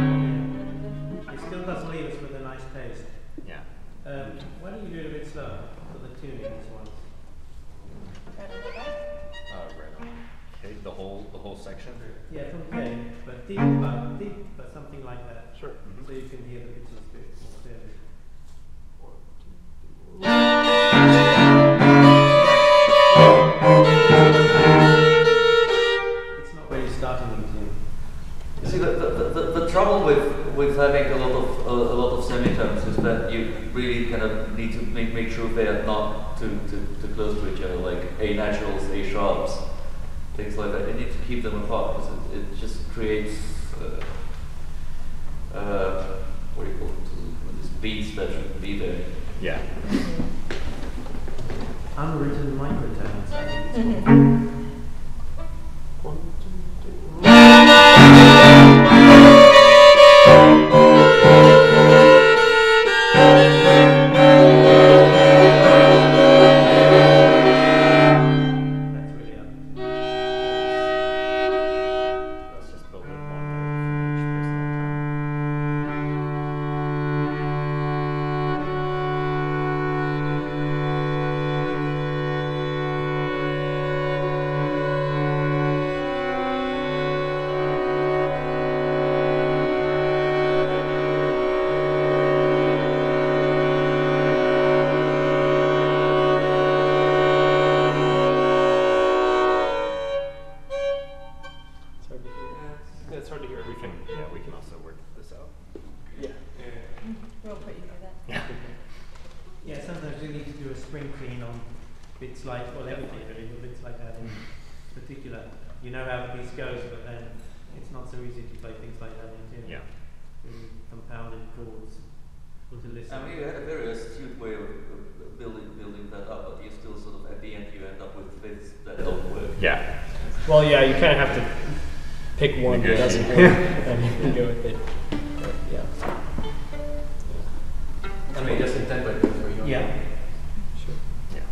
It still does leave us with a nice taste. Yeah. Why don't you do it a bit slower for the tuning this one? Right on the back? Right on. Okay, the whole section. Yeah, from K, but deep, but something like that. Sure. So you can hear the pitches a bit more clearly. It's not really starting in tune. You see, the trouble with having a lot of semitones is that you really kind of need to make sure they are not too close to each other, like A naturals, A sharps, things like that. You need to keep them apart because it just creates what do you call it? These beats that shouldn't be there. Yeah. Unwritten microtones, I think it's Mhm. called. One, two, three. That's really up. Let's just build it one note from each person at a time. It's hard to hear. Yeah, it's hard to hear. We can also work this out. Yeah. We'll put you through that. Yeah. Yeah, sometimes we need to do a spring clean on bits like, well, everything really, but bits like that in particular. You know how the piece goes, but then it's not so easy to play things like that in tune. Yeah. Really compounded chords. or to listen. I mean, you had a very astute way of building that up, but you still sort of, at the end, you end up with bits that don't work. Yeah. Well, yeah, you kind of have to pick one that doesn't work and you can go with it. But, yeah. I mean, just in tempo for you. Yeah. Sure. Yeah.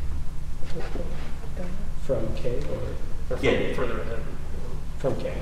From K or from further ahead? From K.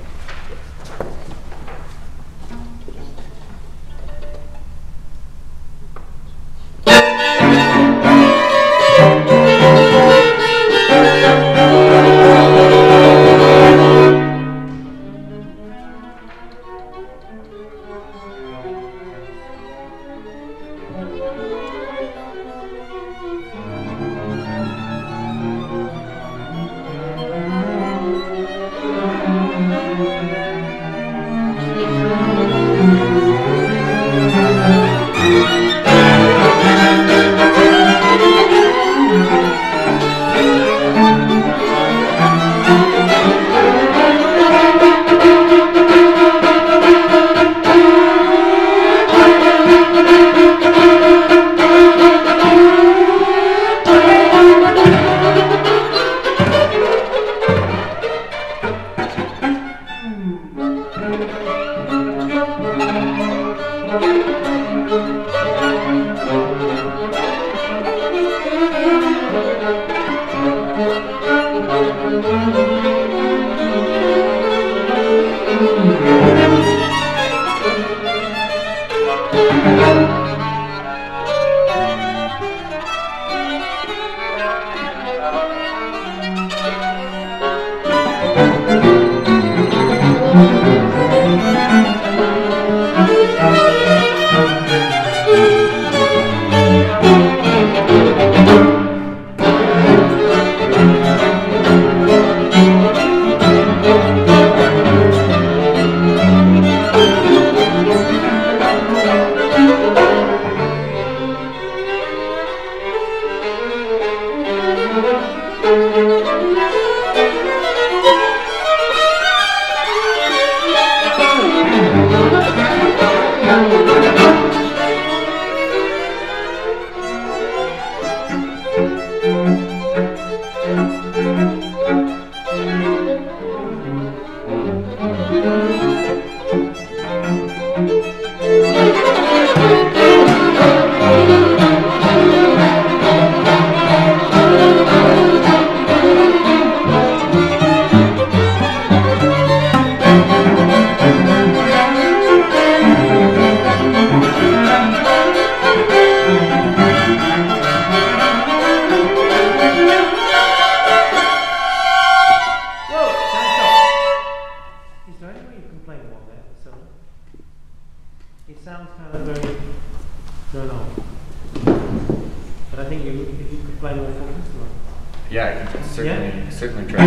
Certainly try.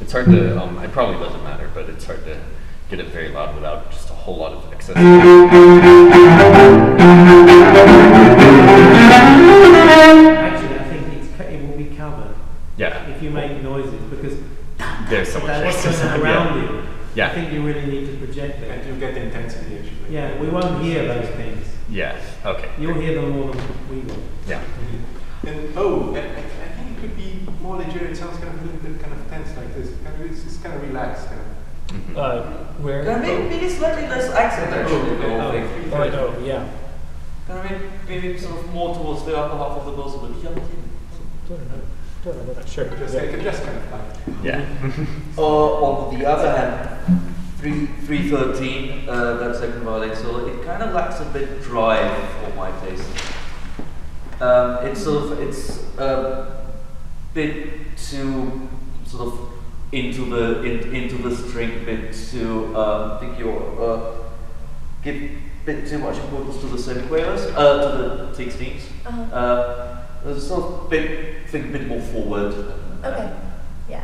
It's hard to, it probably doesn't matter, but it's hard to get it very loud without just a whole lot of excess. Actually, I think it will be covered. Yeah. If you make noises, because there's so much what's going around you. Yeah. I think you really need to project it. And you get the intensity actually. Yeah, we won't hear those things. Yeah. Okay. You'll hear them more than we will. Yeah. And I think it could be more leger. It sounds kind of a little bit kind of tense like this. It's kind of relaxed. Kind of. Where? Maybe slightly less accent actually. Oh, yeah. Maybe sort of more towards the upper half of the bosom. Sure. Just kind of like. Yeah. Or on the other hand, 313, that second violin solo, it kind of lacks a bit drive for my taste. It's a bit too sort of into the string, bit too think you give a bit too much importance to the semiquavers, to the 16s. Sort of think a bit more forward. Okay. Yeah.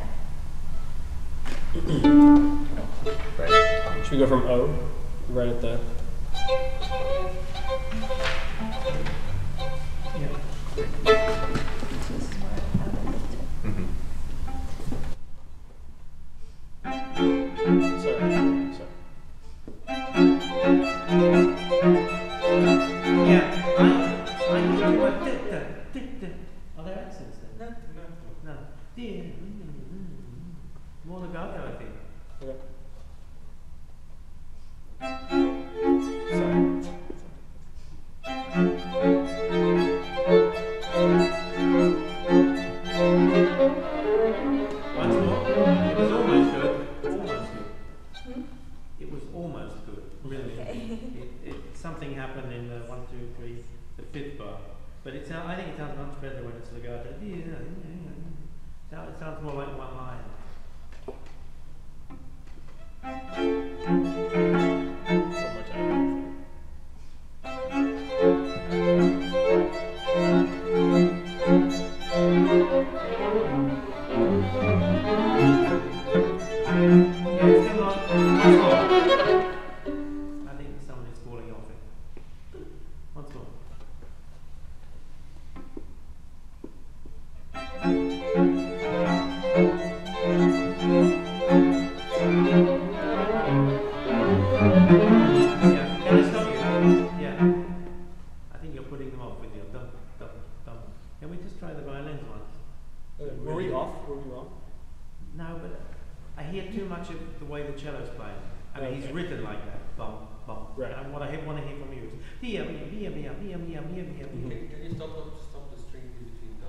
Right. Should we go from O right at the? Sorry. more legato, I think. Okay. Once more. It was almost good. Almost good. It was almost good. Really. Something happened in the 1, 2, 3, the fifth bar. But I think it sounds much better when it's legato. It sounds more like one line. One more time. Yeah, it's still not. I think someone is falling off it. Once more. Yeah, can I stop you? Yeah. I think you're putting them off with your dum, dum, dum. Can we just try the violins once? Were we off? Were we wrong? No, but I hear too much of the way the cello's playing. I mean, he's written like that. Bum, bum. Right. And what I want to hear from you is Can you stop the string in between the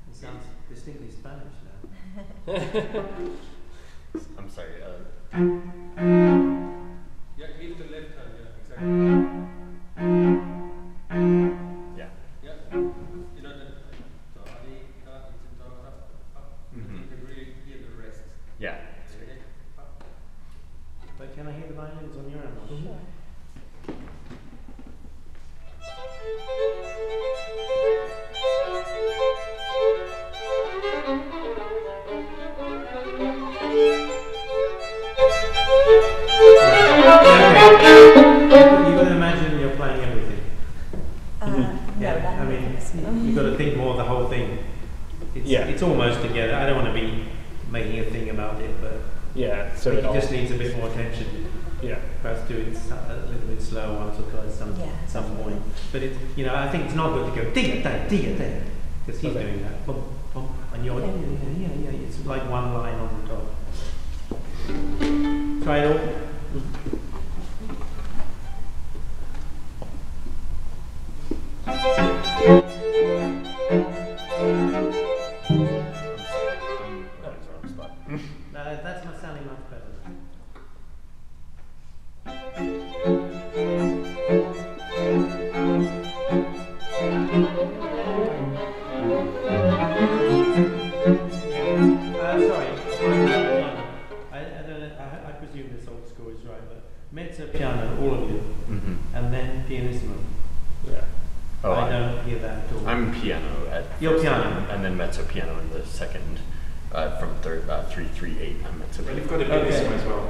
It sounds distinctly Spanish now. I'm sorry. yeah, leave the left hand, yeah, exactly. Yeah. Yeah. You know the you can really hear the rest. Yeah. But can I hear the violins on your end? Sure. You've got to imagine you're playing everything. No, I mean, you've got to think more of the whole thing. It's almost together. I don't want to be making a thing about it, but Yeah, so it just needs a bit more attention. Yeah. Perhaps do it a little bit slow once or twice some point. But I think it's not good to go dig because he's doing that. Boom, boom, and you're yeah. It's like one line on the top. Try it all. That's not sounding much better. Sorry. I presume this old score is right, but mezzo piano, all of you, and then pianissimo. Yeah. Oh, I don't hear that at all. I'm piano at You're first, piano. and then mezzo piano in the second. From third, 3-3-8, I'm mezzo Well, piano. you've got a pianissimo as well.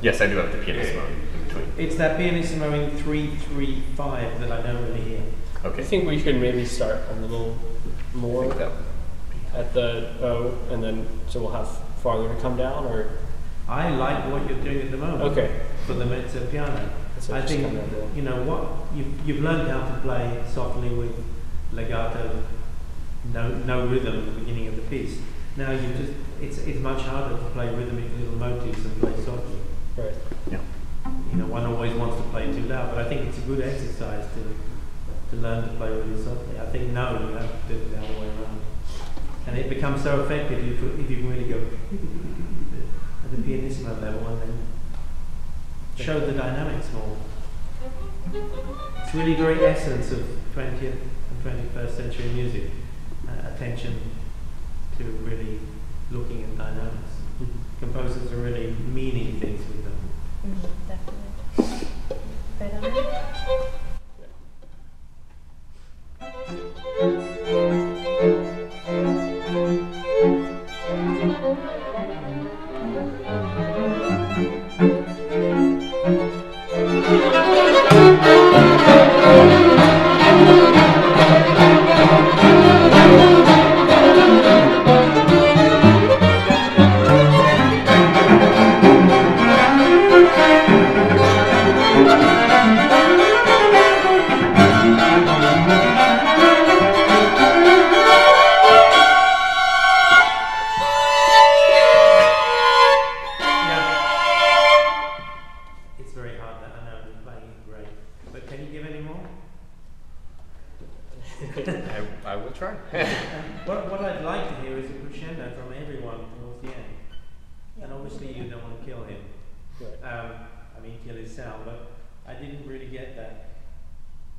Yes, I do have the pianissimo in between. It's that pianissimo in 3-3-5 that I don't really hear. Okay. I think we could maybe start a little more that at the O, and then so we'll have farther to come down, or I like what you're doing at the moment. Okay. For the mezzo piano. So I just think come down there. you know what you've learned how to play softly with legato, no rhythm at the beginning of the piece. Now it's much harder to play rhythmic little motifs and play softly. Right. Yeah. One always wants to play too loud, but I think it's a good exercise to learn to play really softly. I think you have to do it the other way around. And it becomes so effective if you really go at the pianissimo level and then show the dynamics more. It's really very essence of 20th and 21st century music, attention to really looking at dynamics. Composers are really meaning things with them. Definitely. Right on it. I will try. What I'd like to hear is a crescendo from everyone towards the end. And obviously you don't want to kill him. Right. I mean, kill his sound, but I didn't really get that.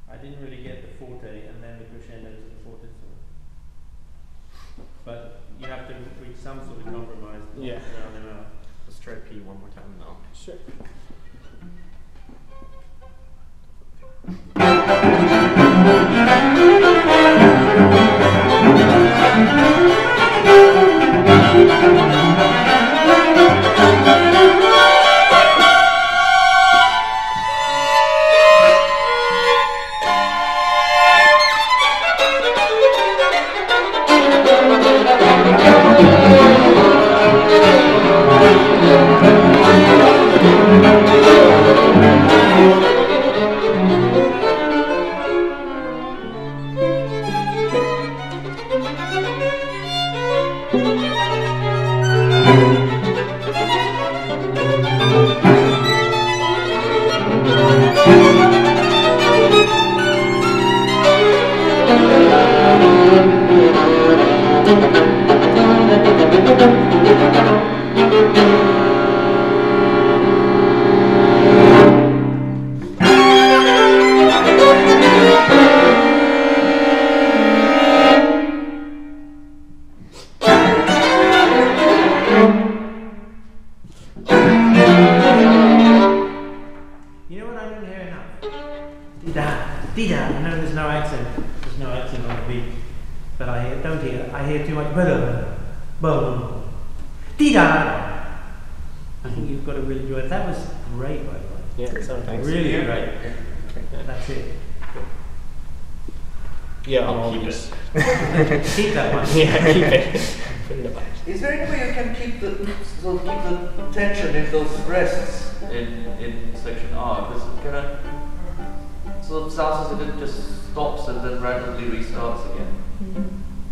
I didn't really get the forte and then the crescendo to the forte sort. But you have to reach some sort of compromise. Yeah. Round him out. Let's try P one more time now. Sure. Keep that one. Yeah, keep it. Is there any way you can keep the tension in those rests in section R? Because it kind of sort of sounds as if it just stops and then randomly restarts again.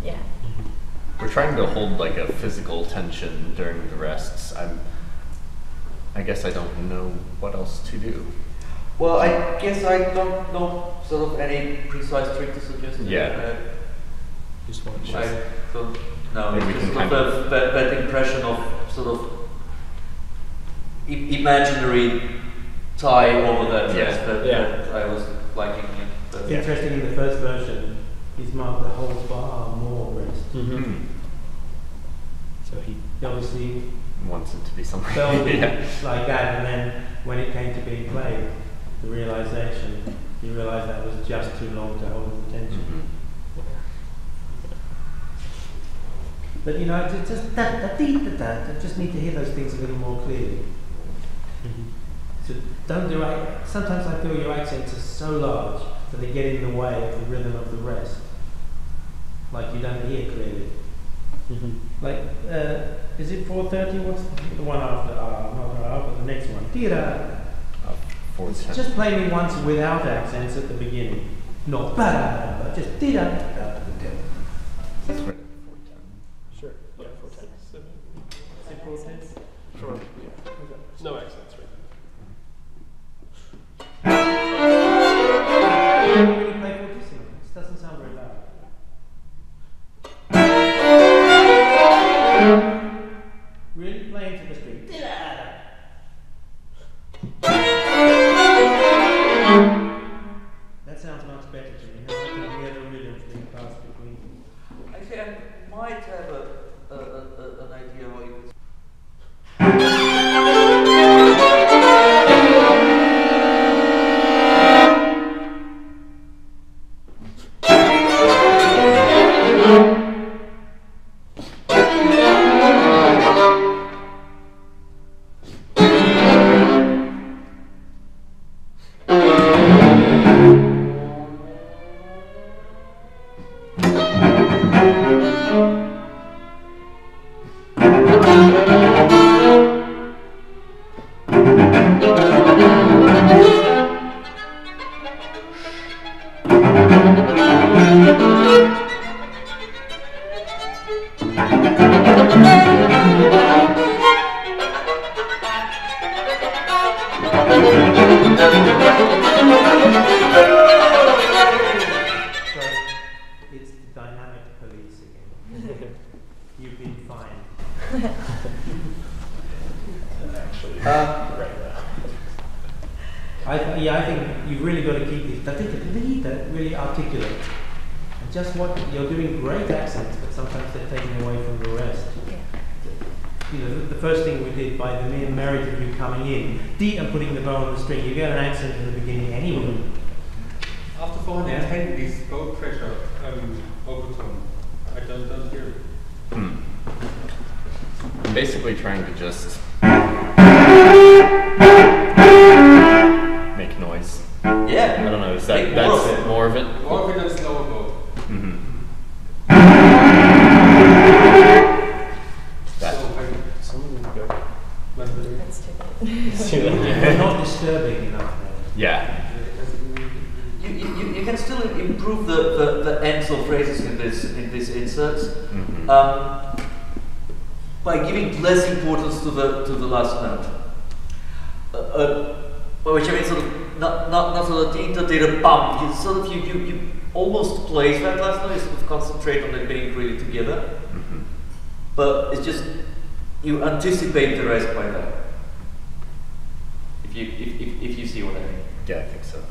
Yeah. We're trying to hold like a physical tension during the rests. I guess I don't know what else to do. Well, I guess I don't know sort of any precise trick to suggest. Yeah. Just one shot. I don't know. Maybe we It's can sort kind of that impression of sort of imaginary tie over that Yeah. rest that I was liking. It's interesting, in the first version, he's marked the whole bar more rest. Mm-hmm. So he obviously wants it to be something felt like that, and then when it came to being played, the realization, you realize that was just too long to hold the tension. Mm-hmm. But you know, I just need to hear those things a little more clearly. Mm-hmm. So don't do it. Sometimes I feel your accents are so large that they get in the way of the rhythm of the rest. Like you don't hear clearly. Mm-hmm. Like, is it 430? What's the one after R? Not R, but the next one. Tira. 410. Just play me once without accents at the beginning. Not bad, but just tira. That's right. Sure. Yeah, 410. Is it 410? Sure. Yeah. Okay. No accents, right? Really play fortissimo. This doesn't sound very loud. Really play into the string. That sounds much better to me. Now I can hear the rhythms being passed between them. Actually, I might have an idea what you could. Yeah, I think you've really got to keep this really articulate. And just what you're doing great accents, but sometimes they're taken away from the rest. You know, the first thing we did by the mere merit of you coming in, and putting the bow on the string, you get an accent in the beginning anyway. After 410, this bow pressure overtone, I don't hear it. I'm basically trying to just make noise. Yeah. I don't know, is that that's more of it? More of it and slower bow. They're not disturbing enough. Yeah. You can still improve the ends of phrases in these inserts by giving less importance to the last note. Which I mean, sort of not sort of the bump. You sort of you almost place that last note. You sort of concentrate on it being really together, but it's just you anticipate the rest by that. If you see what I mean. Yeah, I think so.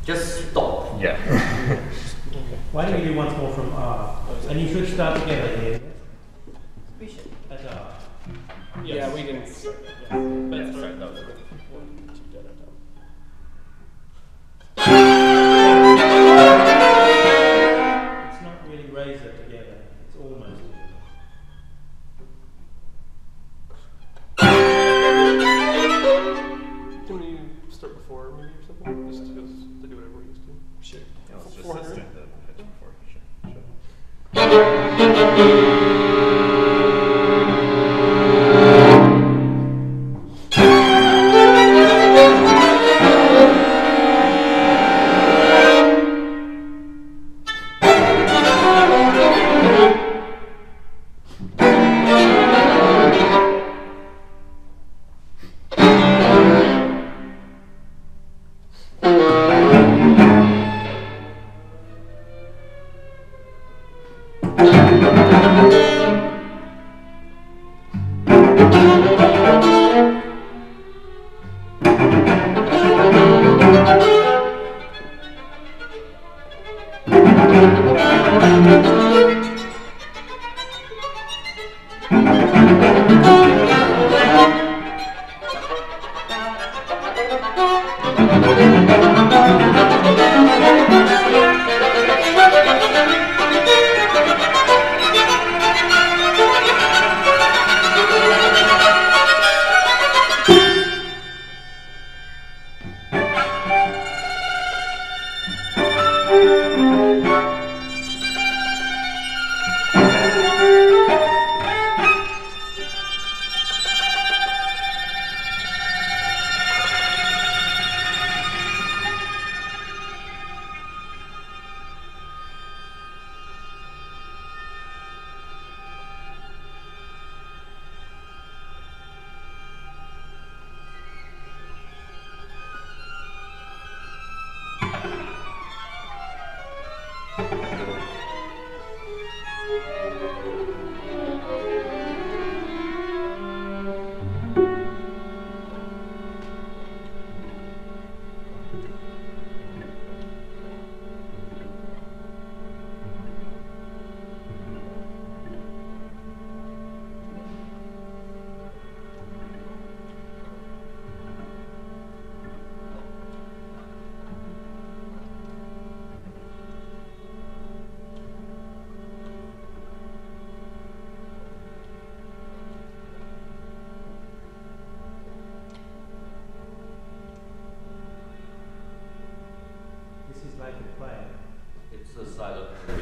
Just stop. Yeah. Why don't you do once more from R? And you should start together here. We should. At R. Yeah, we can. That's right. That was good. It's not really razor together. It's almost together. Can we start before maybe or something? Just because they do whatever we used to. Sure. Yeah, let's just 400? extend the pitch before. Sure.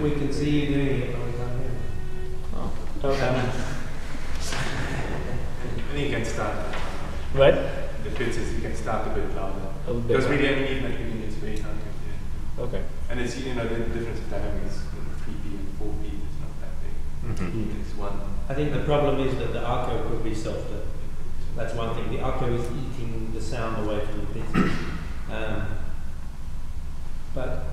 We can see you doing it, but we can't hear it. Oh. I think you can start. What? The pitches, you can start a bit louder. A bit Because louder. really, I mean, like it's very hard to hear. Okay. And it's, you know, the difference of timing is 3p and 4p is not that big. It's one. I think the problem is that the arco could be softer. That's one thing. The arco is eating the sound away from the pitches. But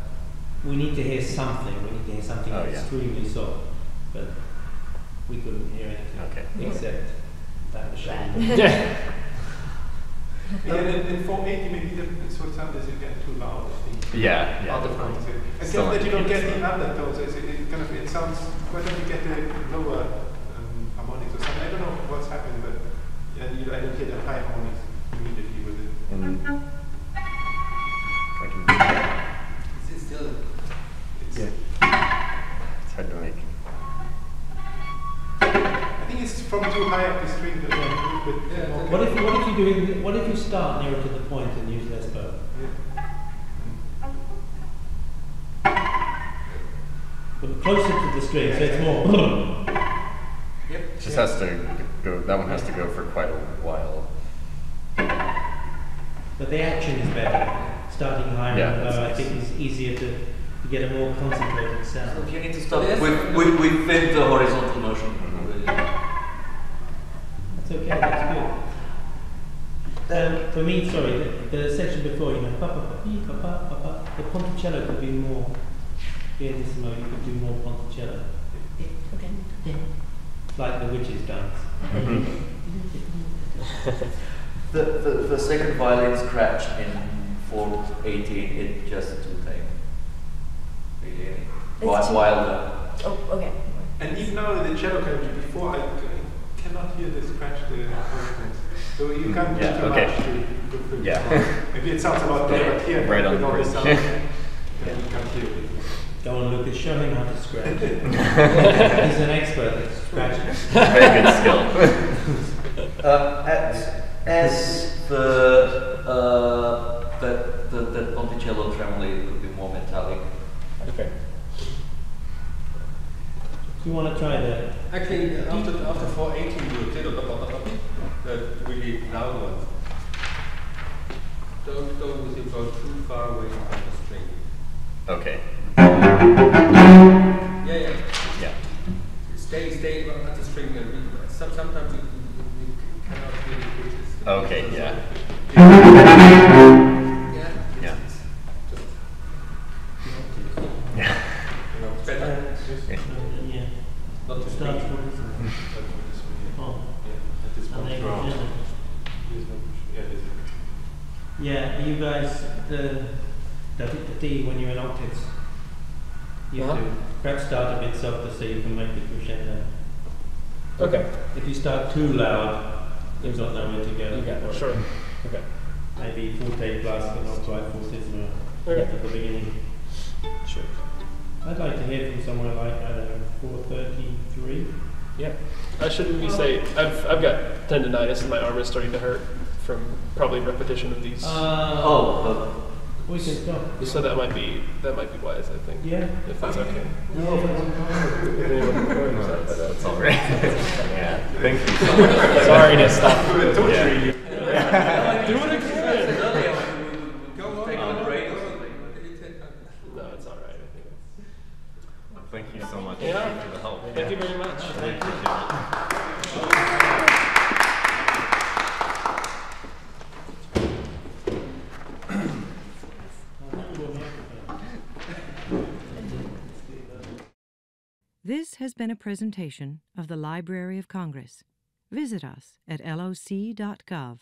we need to hear something. We need to hear something extremely soft. But we couldn't hear anything. Okay. Except that machine. Yeah. In 480, maybe so sometimes you get too loud. I think. Yeah, Out of context. And Still just that you don't get understood. the undertones. It sounds. Why don't you get the lower harmonics or something? I don't know what's happening, but I don't get the high harmonics immediately with it. Is it still? It's hard to make. I think it's from too high up the string to What if you start nearer to the point and use less bow? But closer to the string, so it's more. Yep. Just has to go. That one has to go for quite a while. But the action is better. Starting higher Yeah, and that's lower, I nice. think it's easier to get a more concentrated So sound. you need to start within the horizontal motion. That's okay, that's good. For me, sorry, the section before, pa pa pa pi, pa pa pa pa, the ponticello could be more pianissimo, you could do more ponticello. Okay. Like the witches dance. The second violin scratch in 418, it's just too tame. Really. It's too- While Oh, okay. And even now the cello can before I cannot hear the scratch the instruments. So you can't do Yeah, too okay. much to go through. Yeah. Maybe it sounds about there, but here Right on with the all the bridge. sound, then you can't hear it. Go on, Lucas, show him how to scratch. He's an expert at scratching. Very good skill. as the ponticello tremolo could be more metallic. Okay. You want to try the Actually, after 480, you did the really loud ones. Don't go too far away from the string. Okay. Yeah. Stay at the string. Sometimes you cannot hear the pitches. Okay. Yeah. Yeah. Yeah. Just, Yeah. it's better. yeah. Not to Start speak. from this one. Oh, This and one then throughout. yeah. Yeah, Yeah, you guys, the D when you're in octaves, you have to perhaps start a bit softer so you can make the crescendo. Okay. If you start too loud, you've got nowhere to go. Okay. Sure. Okay. Maybe forte plus, but not quite fortissimo Okay. at the beginning. Sure. I'd like to hear from somewhere like, I don't know, 433. Yeah. I shouldn't be say I've got tendonitis and my arm is starting to hurt from probably repetition of these. We can stop. So that might be wise, I think. Yeah. If that's okay. That's all right. Yeah. Thank you so much. Sorry to stop. Yeah. Do it again. Take a break or something. No, it's all right. I think. Thank you so much Yeah. for the help. Thank you very much. Really appreciate it. This has been a presentation of the Library of Congress. Visit us at loc.gov.